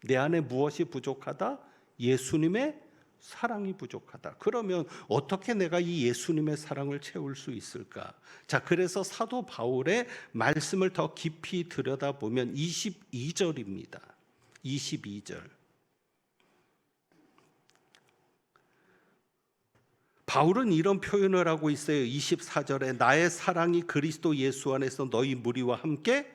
내 안에 무엇이 부족하다? 예수님의 사랑이 부족하다. 그러면 어떻게 내가 이 예수님의 사랑을 채울 수 있을까? 자, 그래서 사도 바울의 말씀을 더 깊이 들여다보면 22절입니다. 22절. 바울은 이런 표현을 하고 있어요. 24절에 나의 사랑이 그리스도 예수 안에서 너희 무리와 함께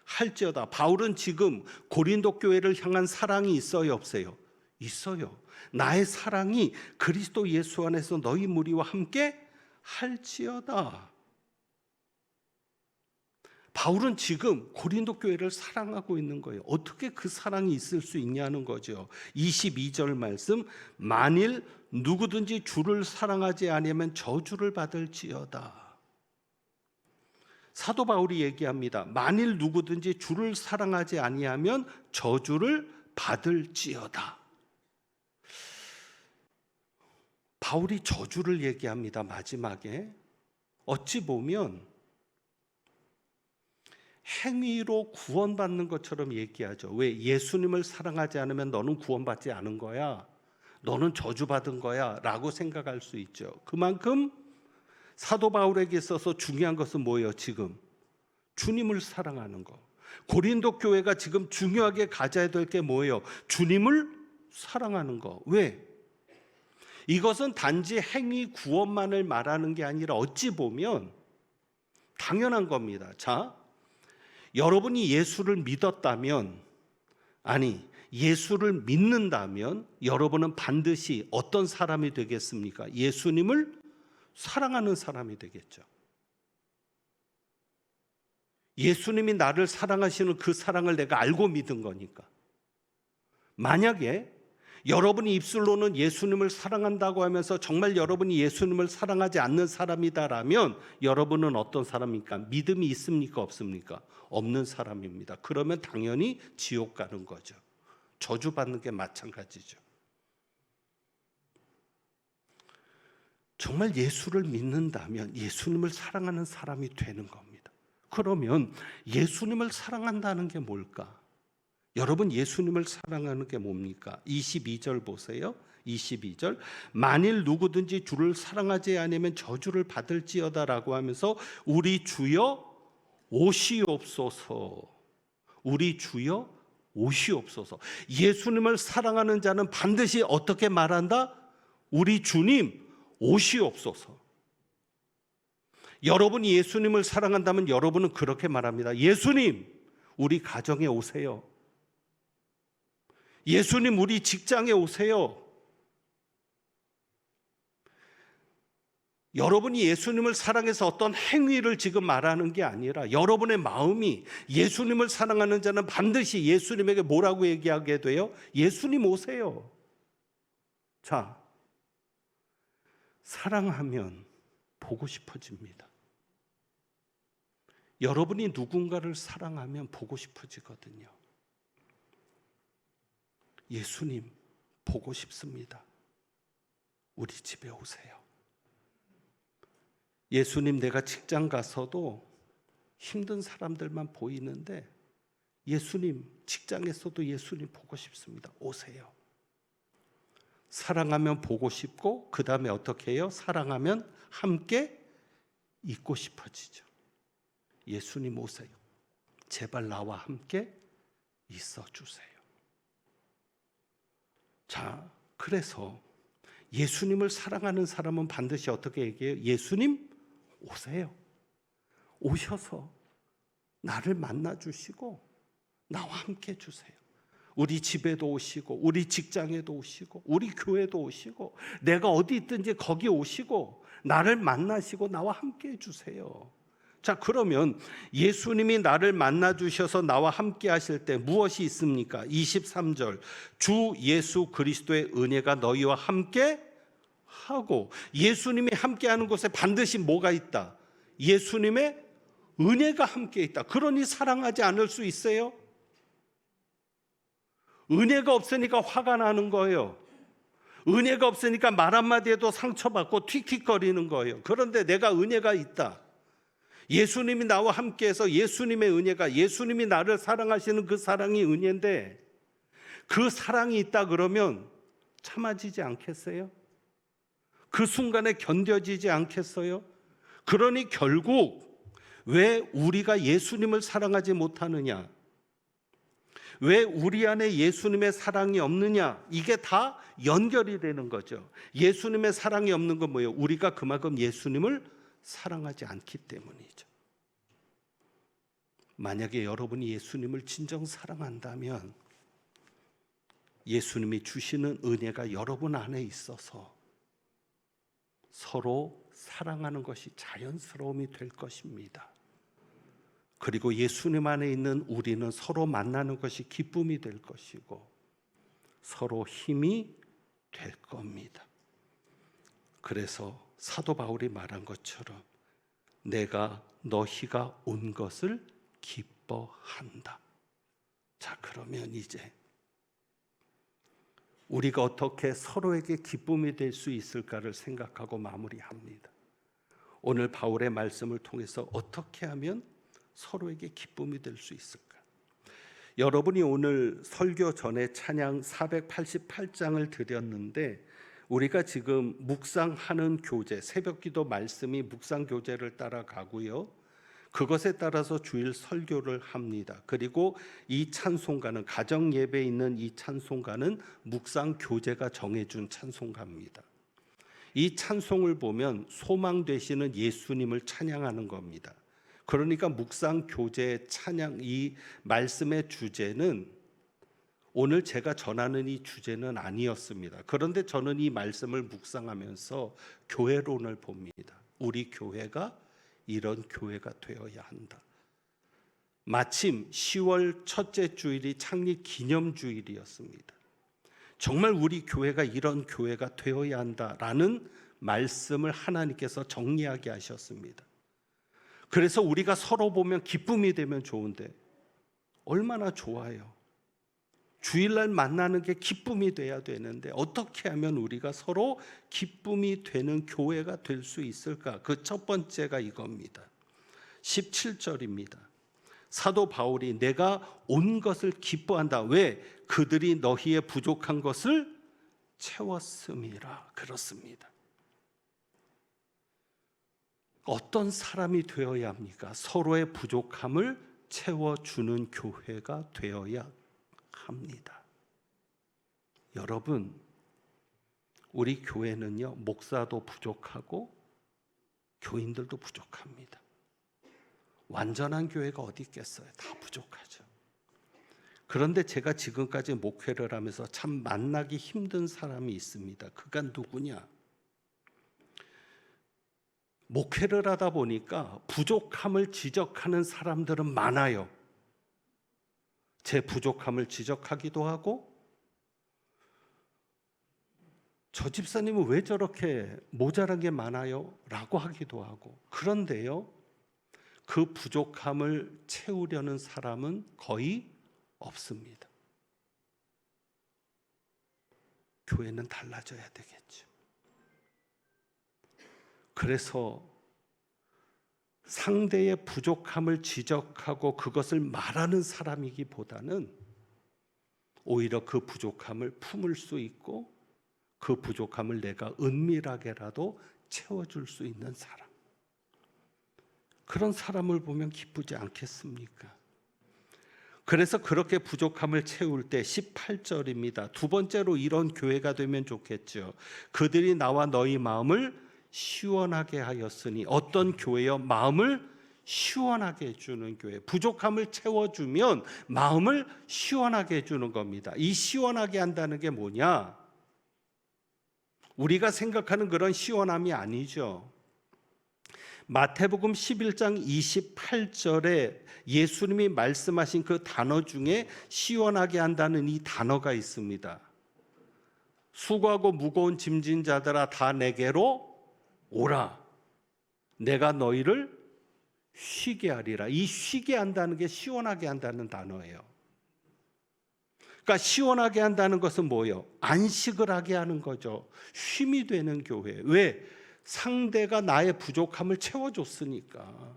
할지어다. 바울은 지금 고린도 교회를 향한 사랑이 있어요, 없어요? 있어요. 나의 사랑이 그리스도 예수 안에서 너희 무리와 함께 할지어다. 바울은 지금 고린도 교회를 사랑하고 있는 거예요. 어떻게 그 사랑이 있을 수 있냐는 거죠. 22절 말씀, 만일 누구든지 주를 사랑하지 아니하면 저주를 받을지어다. 사도 바울이 얘기합니다. 만일 누구든지 주를 사랑하지 아니하면 저주를 받을지어다. 바울이 저주를 얘기합니다. 마지막에 어찌 보면 행위로 구원받는 것처럼 얘기하죠. 왜? 예수님을 사랑하지 않으면 너는 구원받지 않은 거야, 너는 저주받은 거야 라고 생각할 수 있죠. 그만큼 사도 바울에게 있어서 중요한 것은 뭐예요? 지금 주님을 사랑하는 거. 고린도 교회가 지금 중요하게 가져야 될 게 뭐예요? 주님을 사랑하는 거. 왜? 이것은 단지 행위 구원만을 말하는 게 아니라 어찌 보면 당연한 겁니다. 자, 여러분이 예수를 믿었다면, 아니 예수를 믿는다면 여러분은 반드시 어떤 사람이 되겠습니까? 예수님을 사랑하는 사람이 되겠죠. 예수님이 나를 사랑하시는 그 사랑을 내가 알고 믿은 거니까. 만약에 여러분이 입술로는 예수님을 사랑한다고 하면서 정말 여러분이 예수님을 사랑하지 않는 사람이다라면 여러분은 어떤 사람입니까? 믿음이 있습니까? 없습니까? 없는 사람입니다. 그러면 당연히 지옥 가는 거죠. 저주받는 게 마찬가지죠. 정말 예수를 믿는다면 예수님을 사랑하는 사람이 되는 겁니다. 그러면 예수님을 사랑한다는 게 뭘까? 여러분, 예수님을 사랑하는 게 뭡니까? 22절 보세요. 22절, 만일 누구든지 주를 사랑하지 않으면 저주를 받을지어다라고 하면서 우리 주여 오시옵소서. 우리 주여 오시옵소서. 예수님을 사랑하는 자는 반드시 어떻게 말한다? 우리 주님 오시옵소서. 여러분이 예수님을 사랑한다면 여러분은 그렇게 말합니다. 예수님, 우리 가정에 오세요. 예수님, 우리 직장에 오세요. 여러분이 예수님을 사랑해서 어떤 행위를 지금 말하는 게 아니라 여러분의 마음이 예수님을 사랑하는 자는 반드시 예수님에게 뭐라고 얘기하게 돼요? 예수님 오세요. 자, 사랑하면 보고 싶어집니다. 여러분이 누군가를 사랑하면 보고 싶어지거든요. 예수님 보고 싶습니다. 우리 집에 오세요. 예수님, 내가 직장 가서도 힘든 사람들만 보이는데 예수님, 직장에서도 예수님 보고 싶습니다. 오세요. 사랑하면 보고 싶고 그 다음에 어떻게 해요? 사랑하면 함께 있고 싶어지죠. 예수님 오세요. 제발 나와 함께 있어 주세요. 자, 그래서 예수님을 사랑하는 사람은 반드시 어떻게 얘기해요? 예수님 오세요. 오셔서 나를 만나 주시고 나와 함께 해 주세요. 우리 집에도 오시고 우리 직장에도 오시고 우리 교회도 오시고 내가 어디 있든지 거기 오시고 나를 만나시고 나와 함께 해 주세요. 자, 그러면 예수님이 나를 만나 주셔서 나와 함께 하실 때 무엇이 있습니까? 23절, 주 예수 그리스도의 은혜가 너희와 함께 하고. 예수님이 함께 하는 곳에 반드시 뭐가 있다? 예수님의 은혜가 함께 있다. 그러니 사랑하지 않을 수 있어요? 은혜가 없으니까 화가 나는 거예요. 은혜가 없으니까 말 한마디에도 상처받고 틱틱거리는 거예요. 그런데 내가 은혜가 있다. 예수님이 나와 함께해서 예수님의 은혜가, 예수님이 나를 사랑하시는 그 사랑이 은혜인데 그 사랑이 있다 그러면 참아지지 않겠어요? 그 순간에 견뎌지지 않겠어요? 그러니 결국 왜 우리가 예수님을 사랑하지 못하느냐? 왜 우리 안에 예수님의 사랑이 없느냐? 이게 다 연결이 되는 거죠. 예수님의 사랑이 없는 건 뭐예요? 우리가 그만큼 예수님을 사랑하지 않기 때문이죠. 만약에 여러분이 예수님을 진정 사랑한다면 예수님이 주시는 은혜가 여러분 안에 있어서 서로 사랑하는 것이 자연스러움이 될 것입니다. 그리고 예수님 안에 있는 우리는 서로 만나는 것이 기쁨이 될 것이고 서로 힘이 될 겁니다. 그래서 사도 바울이 말한 것처럼 내가 너희가 온 것을 기뻐한다. 자, 그러면 이제 우리가 어떻게 서로에게 기쁨이 될 수 있을까를 생각하고 마무리합니다. 오늘 바울의 말씀을 통해서 어떻게 하면 서로에게 기쁨이 될 수 있을까? 여러분이 오늘 설교 전에 찬양 488장을 드렸는데 우리가 지금 묵상하는 교재, 새벽기도 말씀이 묵상 교재를 따라가고요. 그것에 따라서 주일 설교를 합니다. 그리고 이 찬송가는 가정 예배에 있는 이 찬송가는 묵상 교재가 정해준 찬송가입니다. 이 찬송을 보면 소망 되시는 예수님을 찬양하는 겁니다. 그러니까 묵상 교재 찬양 이 말씀의 주제는 오늘 제가 전하는 이 주제는 아니었습니다. 그런데 저는 이 말씀을 묵상하면서 교회론을 봅니다. 우리 교회가 이런 교회가 되어야 한다. 마침 10월 첫째 주일이 창립 기념주일이었습니다. 정말 우리 교회가 이런 교회가 되어야 한다라는 말씀을 하나님께서 정리하게 하셨습니다. 그래서 우리가 서로 보면 기쁨이 되면 좋은데 얼마나 좋아요. 주일날 만나는 게 기쁨이 돼야 되는데 어떻게 하면 우리가 서로 기쁨이 되는 교회가 될 수 있을까? 그 첫 번째가 이겁니다. 17절입니다. 사도 바울이 내가 온 것을 기뻐한다. 왜? 그들이 너희의 부족한 것을 채웠음이라. 그렇습니다. 어떤 사람이 되어야 합니까? 서로의 부족함을 채워주는 교회가 되어야 합니다. 여러분, 우리 교회는요, 목사도 부족하고 교인들도 부족합니다. 완전한 교회가 어디 있겠어요? 다 부족하죠. 그런데 제가 지금까지 목회를 하면서 참 만나기 힘든 사람이 있습니다. 그가 누구냐? 목회를 하다 보니까 부족함을 지적하는 사람들은 많아요. 제 부족함을 지적하기도 하고, 저 집사님은 왜 저렇게 모자란 게 많아요? 라고 하기도 하고. 그런데요, 그 부족함을 채우려는 사람은 거의 없습니다. 교회는 달라져야 되겠죠. 그래서 상대의 부족함을 지적하고 그것을 말하는 사람이기보다는 오히려 그 부족함을 품을 수 있고 그 부족함을 내가 은밀하게라도 채워줄 수 있는 사람, 그런 사람을 보면 기쁘지 않겠습니까? 그래서 그렇게 부족함을 채울 때 18절입니다. 두 번째로 이런 교회가 되면 좋겠죠. 그들이 나와 너희 마음을 시원하게 하였으니. 어떤 교회요? 마음을 시원하게 해주는 교회. 부족함을 채워주면 마음을 시원하게 해주는 겁니다. 이 시원하게 한다는 게 뭐냐? 우리가 생각하는 그런 시원함이 아니죠. 마태복음 11장 28절에 예수님이 말씀하신 그 단어 중에 시원하게 한다는 이 단어가 있습니다. 수고하고 무거운 짐진 자들아 다 내게로 오라. 내가 너희를 쉬게 하리라. 이 쉬게 한다는 게 시원하게 한다는 단어예요. 그러니까 시원하게 한다는 것은 뭐예요? 안식을 하게 하는 거죠. 쉼이 되는 교회. 왜? 상대가 나의 부족함을 채워줬으니까.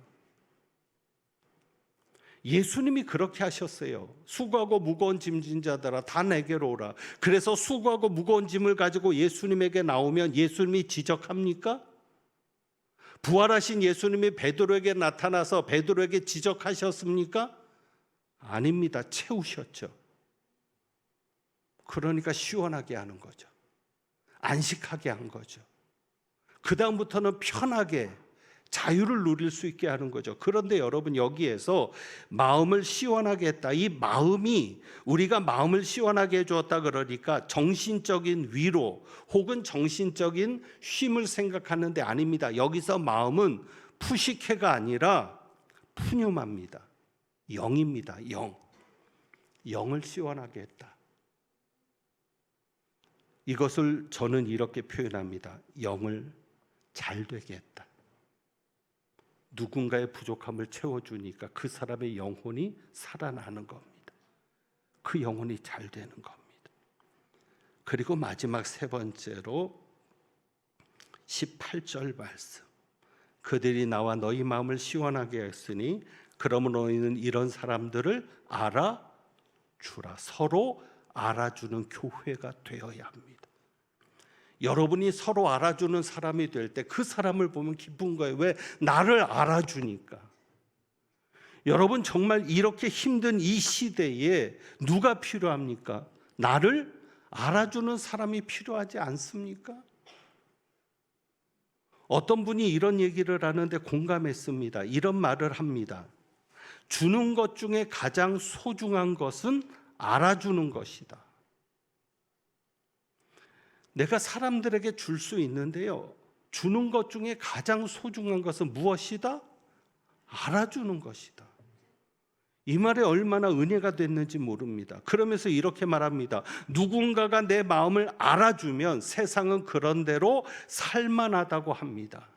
예수님이 그렇게 하셨어요. 수고하고 무거운 짐진 자들아 다 내게로 오라. 그래서 수고하고 무거운 짐을 가지고 예수님에게 나오면 예수님이 지적합니까? 부활하신 예수님이 베드로에게 나타나서 베드로에게 지적하셨습니까? 아닙니다. 채우셨죠. 그러니까 시원하게 하는 거죠. 안식하게 한 거죠. 그 다음부터는 편하게 자유를 누릴 수 있게 하는 거죠. 그런데 여러분, 여기에서 마음을 시원하게 했다. 이 마음이, 우리가 마음을 시원하게 해주었다 그러니까 정신적인 위로 혹은 정신적인 쉼을 생각하는데 아닙니다. 여기서 마음은 푸시케가 아니라 푸뉴마입니다. 영입니다. 영을 시원하게 했다. 이것을 저는 이렇게 표현합니다. 영을 잘 되게 했다. 누군가의 부족함을 채워주니까 그 사람의 영혼이 살아나는 겁니다. 그 영혼이 잘 되는 겁니다. 그리고 마지막 세 번째로 18절 말씀. 그들이 나와 너희 마음을 시원하게 했으니 그러므로 너희는 이런 사람들을 알아주라. 서로 알아주는 교회가 되어야 합니다. 여러분이 서로 알아주는 사람이 될 때 그 사람을 보면 기쁜 거예요. 왜? 나를 알아주니까. 여러분, 정말 이렇게 힘든 이 시대에 누가 필요합니까? 나를 알아주는 사람이 필요하지 않습니까? 어떤 분이 이런 얘기를 하는데 공감했습니다. 이런 말을 합니다. 주는 것 중에 가장 소중한 것은 알아주는 것이다. 내가 사람들에게 줄 수 있는데요, 주는 것 중에 가장 소중한 것은 무엇이다? 알아주는 것이다. 이 말에 얼마나 은혜가 됐는지 모릅니다. 그러면서 이렇게 말합니다. 누군가가 내 마음을 알아주면 세상은 그런 대로 살만하다고 합니다.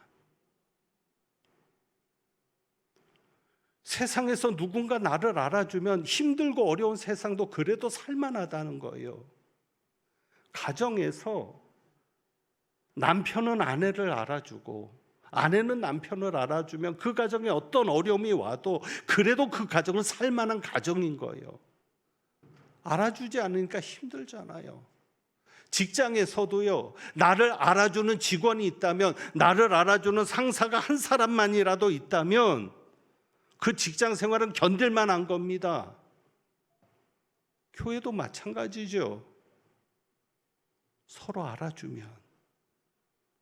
세상에서 누군가 나를 알아주면 힘들고 어려운 세상도 그래도 살만하다는 거예요. 가정에서 남편은 아내를 알아주고 아내는 남편을 알아주면 그 가정에 어떤 어려움이 와도 그래도 그 가정은 살만한 가정인 거예요. 알아주지 않으니까 힘들잖아요. 직장에서도요, 나를 알아주는 직원이 있다면, 나를 알아주는 상사가 한 사람만이라도 있다면 그 직장 생활은 견딜만한 겁니다. 교회도 마찬가지죠. 서로 알아주면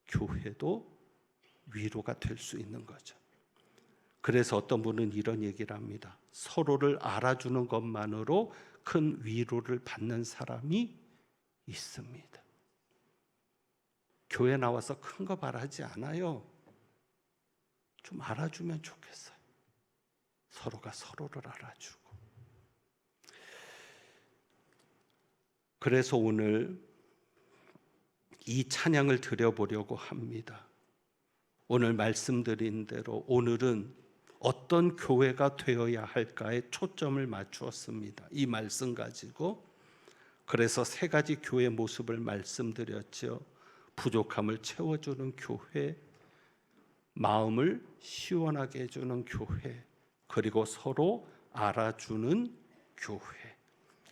교회도 위로가 될 수 있는 거죠. 그래서 어떤 분은 이런 얘기를 합니다. 서로를 알아주는 것만으로 큰 위로를 받는 사람이 있습니다. 교회 나와서 큰 거 바라지 않아요. 좀 알아주면 좋겠어요. 서로가 서로를 알아주고. 그래서 오늘 이 찬양을 드려보려고 합니다. 오늘 말씀드린 대로 오늘은 어떤 교회가 되어야 할까에 초점을 맞추었습니다. 이 말씀 가지고. 그래서 세 가지 교회 모습을 말씀드렸죠. 부족함을 채워주는 교회, 마음을 시원하게 해주는 교회, 그리고 서로 알아주는 교회.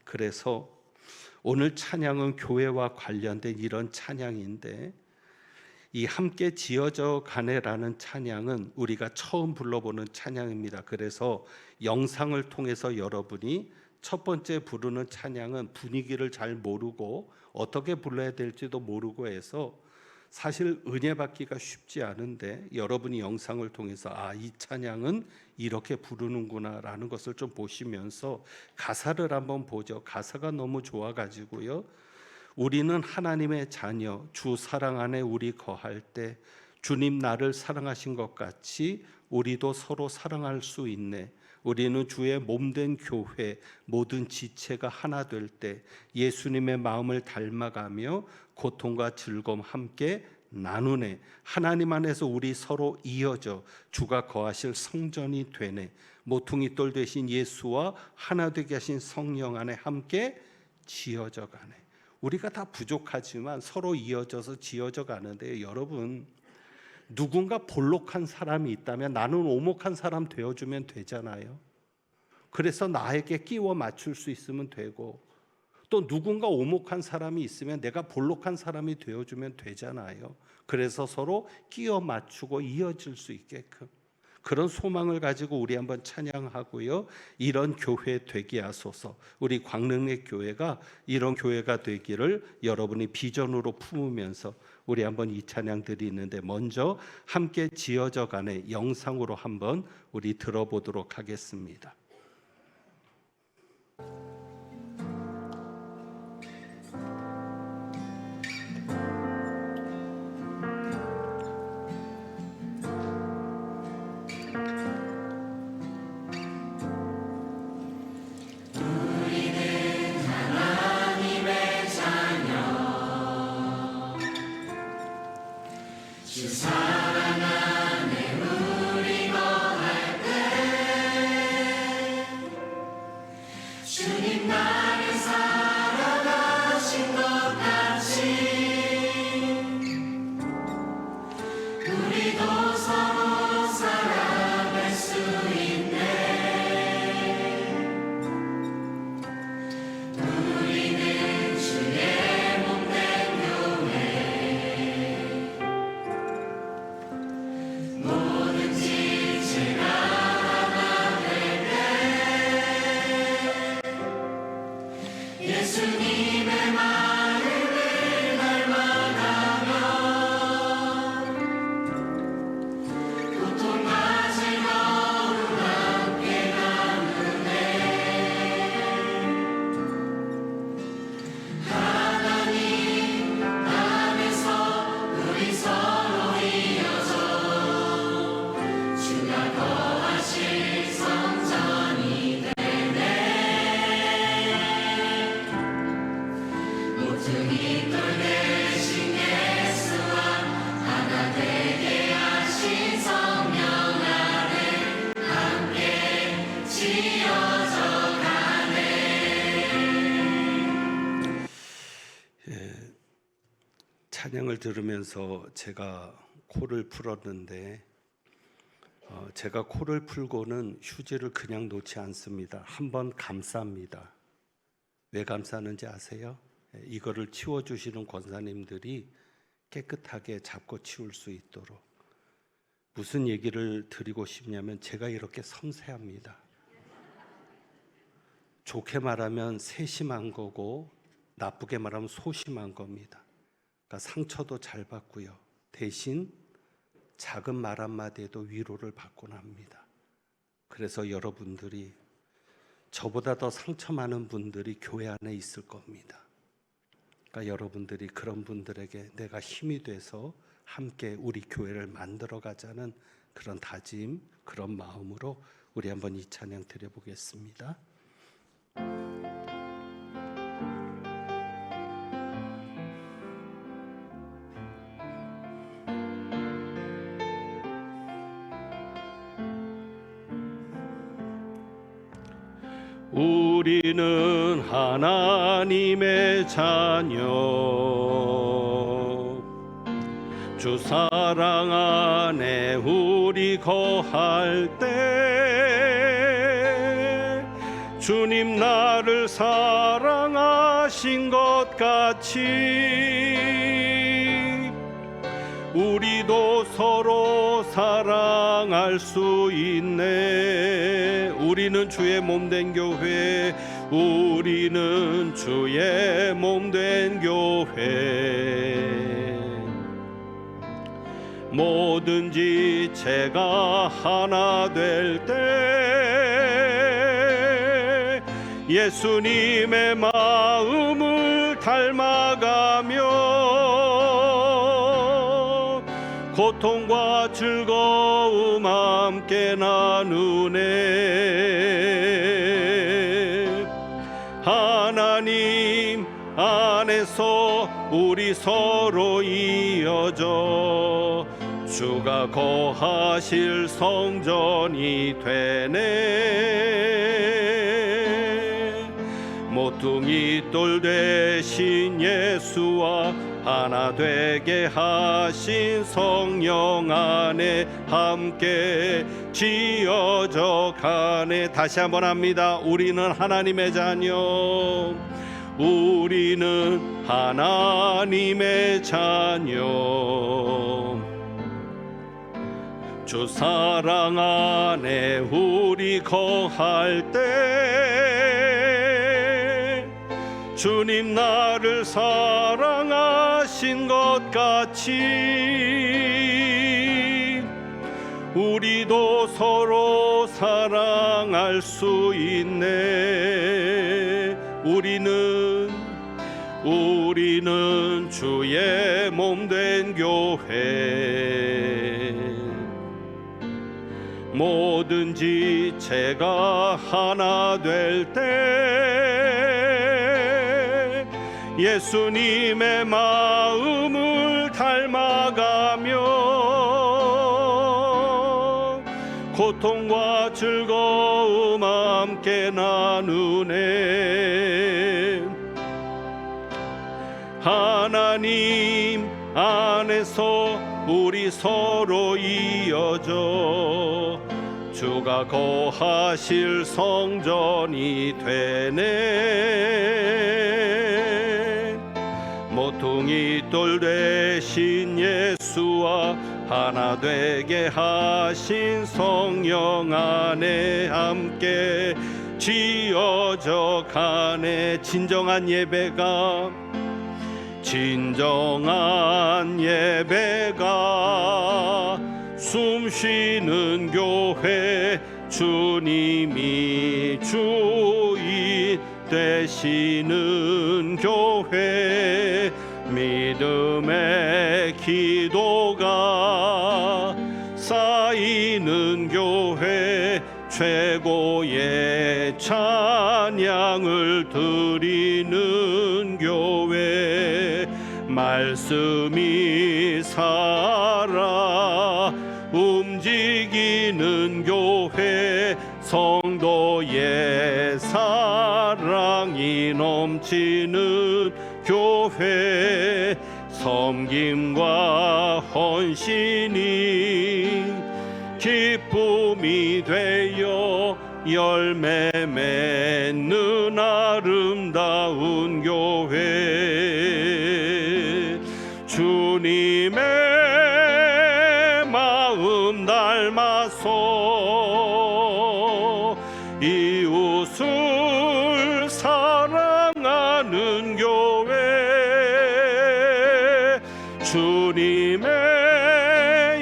그래서 오늘 찬양은 교회와 관련된 이런 찬양인데, 이 함께 지어져 가네라는 찬양은 우리가 처음 불러보는 찬양입니다. 그래서 영상을 통해서 여러분이 첫 번째 부르는 찬양은 분위기를 잘 모르고 어떻게 불러야 될지도 모르고 해서 사실 은혜 받기가 쉽지 않은데, 여러분이 영상을 통해서 이 찬양은 이렇게 부르는구나라는 것을 좀 보시면서 가사를 한번 보죠. 가사가 너무 좋아가지고요. 우리는 하나님의 자녀, 주 사랑 안에 우리 거할 때 주님 나를 사랑하신 것 같이 우리도 서로 사랑할 수 있네. 우리는 주의 몸된 교회, 모든 지체가 하나 될 때 예수님의 마음을 닮아가며 고통과 즐거움 함께 나누네. 하나님 안에서 우리 서로 이어져 주가 거하실 성전이 되네. 모퉁이 돌 되신 예수와 하나 되게 하신 성령 안에 함께 지어져 가네. 우리가 다 부족하지만 서로 이어져서 지어져 가는데, 여러분, 누군가 볼록한 사람이 있다면 나는 오목한 사람 되어주면 되잖아요. 그래서 나에게 끼워 맞출 수 있으면 되고, 또 누군가 오목한 사람이 있으면 내가 볼록한 사람이 되어주면 되잖아요. 그래서 서로 끼워 맞추고 이어질 수 있게끔, 그런 소망을 가지고 우리 한번 찬양하고요. 이런 교회 되게 하소서. 우리 광릉의 교회가 이런 교회가 되기를 여러분이 비전으로 품으면서 우리 한번 이 찬양 드리는데, 먼저 함께 지어져 가네 영상으로 한번 우리 들어보도록 하겠습니다. 찬양을 들으면서 제가 코를 풀었는데 제가 코를 풀고는 휴지를 그냥 놓지 않습니다. 한번 감쌉니다. 왜 감싸는지 아세요? 이거를 치워주시는 권사님들이 깨끗하게 잡고 치울 수 있도록. 무슨 얘기를 드리고 싶냐면 제가 이렇게 섬세합니다. 좋게 말하면 세심한 거고 나쁘게 말하면 소심한 겁니다. 그러니까 상처도 잘 받고요. 대신 작은 말 한마디에도 위로를 받곤 합니다. 그래서 여러분들이 저보다 더 상처 많은 분들이 교회 안에 있을 겁니다. 그러니까 여러분들이 그런 분들에게 내가 힘이 돼서 함께 우리 교회를 만들어 가자는 그런 다짐, 그런 마음으로 우리 한번 이 찬양 드려보겠습니다. 우리는 하나님의 자녀, 주 사랑 안에 우리 거할 때 주님 나를 사랑하신 것 같이 우리도 서로 사랑할 수 있네. 우리는 주의 몸된 교회, 우리는 주의 몸된 교회. 뭐든지 제가 하나 될 때 예수님의 마음을 닮아가며 고통과 즐거움 함께 나누네. 하나님 안에서 우리 서로 이어져 주가 거하실 성전이 되네. 모퉁이 돌 되신 예수와 하나 되게 하신 성령 안에 함께 지어져 가네. 다시 한번 합니다. 우리는 하나님의 자녀, 우리는 하나님의 자녀. 주 사랑 안에 우리 거할 때 주님 나를 사랑하신 것 같이 우리도 서로 사랑할 수 있네. 우리는 주의 몸된 교회. 뭐든지 제가 하나 될 때 예수님의 마음을 닮아가며 고통과 즐거움 함께 나누네. 하나님 안에서 우리 서로 이어져 주가 거하실 성전이 되네. 모퉁이 돌 되신 예수와 하나 되게 하신 성령 안에 함께 지어져 가네. 진정한 예배가 숨 쉬는 교회, 주님이 주인 되시는 교회. 믿음의 기도가 쌓이는 교회, 최고의 찬양을 드리는 교회. 말씀이 살아 움직이는 교회, 성도의 사랑이 넘치는 교회, 섬김과 헌신이 기쁨이 되어 열매 맺는 아름다운 교회, 주님의 마음 닮아서 이웃을 사랑하는 교회, 주님의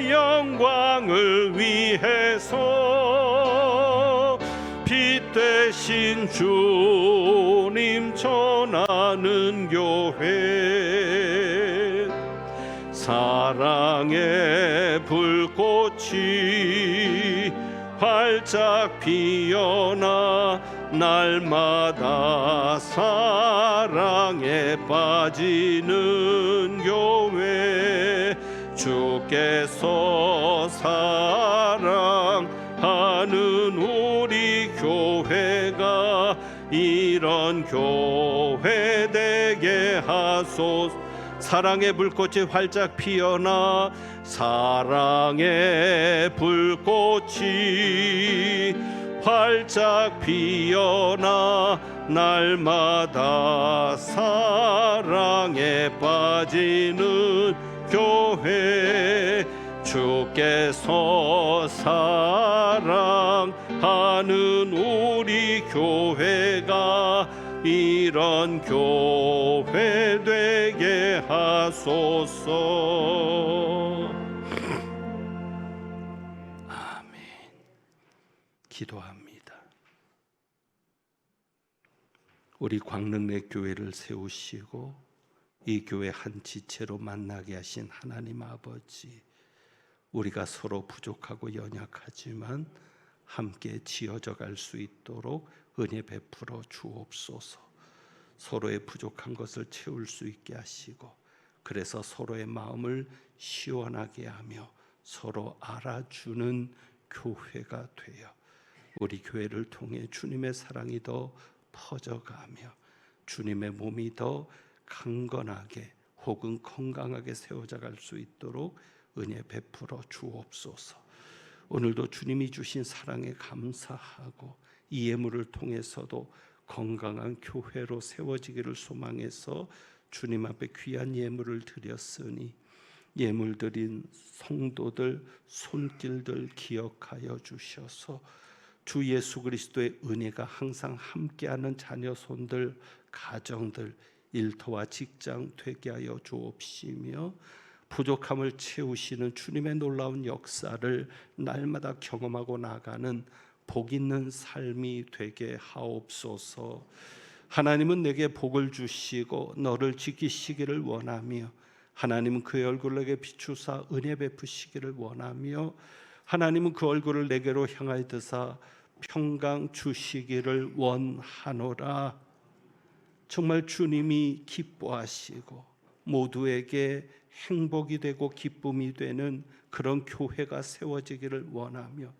영광을 위해서 빛 대신 주님 전하는 교회, 사랑의 불꽃이 활짝 피어나 날마다 사랑에 빠지는 교회, 주께서 사랑하는 우리 교회가 이런 교회 되게 하소서. 사랑의 불꽃이 활짝 피어나, 사랑의 불꽃이 활짝 피어나 날마다 사랑에 빠지는 교회, 주께서 사랑하는 우리 교회가 이런 교회 되게 하소서. 아멘. 기도합니다. 우리 광릉내 교회를 세우시고 이 교회 한 지체로 만나게 하신 하나님 아버지, 우리가 서로 부족하고 연약하지만 함께 지어져 갈 수 있도록 은혜 베풀어 주옵소서. 서로의 부족한 것을 채울 수 있게 하시고, 그래서 서로의 마음을 시원하게 하며 서로 알아주는 교회가 되어 우리 교회를 통해 주님의 사랑이 더 퍼져가며 주님의 몸이 더 강건하게 혹은 건강하게 세워져 갈 수 있도록 은혜 베풀어 주옵소서. 오늘도 주님이 주신 사랑에 감사하고 이 예물을 통해서도 건강한 교회로 세워지기를 소망해서 주님 앞에 귀한 예물을 드렸으니 예물 드린 성도들 손길들 기억하여 주셔서 주 예수 그리스도의 은혜가 항상 함께하는 자녀 손들 가정들 일터와 직장 되게 하여 주옵시며, 부족함을 채우시는 주님의 놀라운 역사를 날마다 경험하고 나가는 복 있는 삶이 되게 하옵소서. 하나님은 내게 복을 주시고 너를 지키시기를 원하며, 하나님은 그의 얼굴을 내게 비추사 은혜 베푸시기를 원하며, 하나님은 그 얼굴을 내게로 향하여 드사 평강 주시기를 원하노라. 정말 주님이 기뻐하시고 모두에게 행복이 되고 기쁨이 되는 그런 교회가 세워지기를 원하며,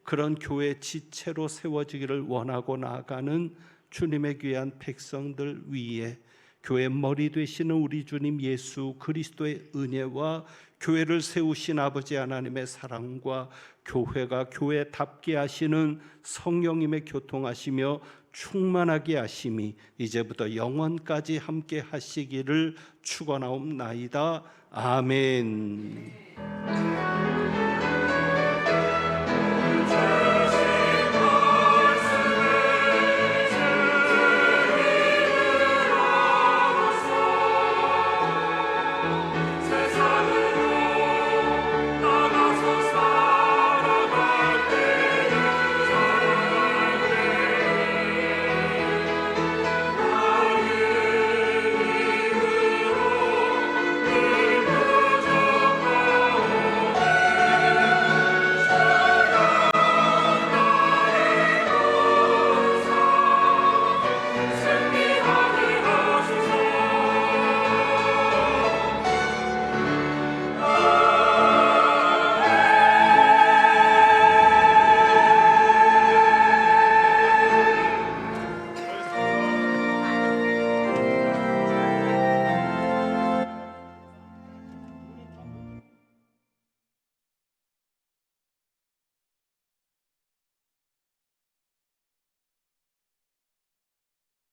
그런 교회 지체로 세워지기를 원하고 나아가는 주님의 귀한 백성들 위에 교회 머리 되시는 우리 주님 예수 그리스도의 은혜와 교회를 세우신 아버지 하나님의 사랑과 교회가 교회답게 하시는 성령님의 교통하시며 충만하게 하심이 이제부터 영원까지 함께 하시기를 축원하옵나이다. 아멘.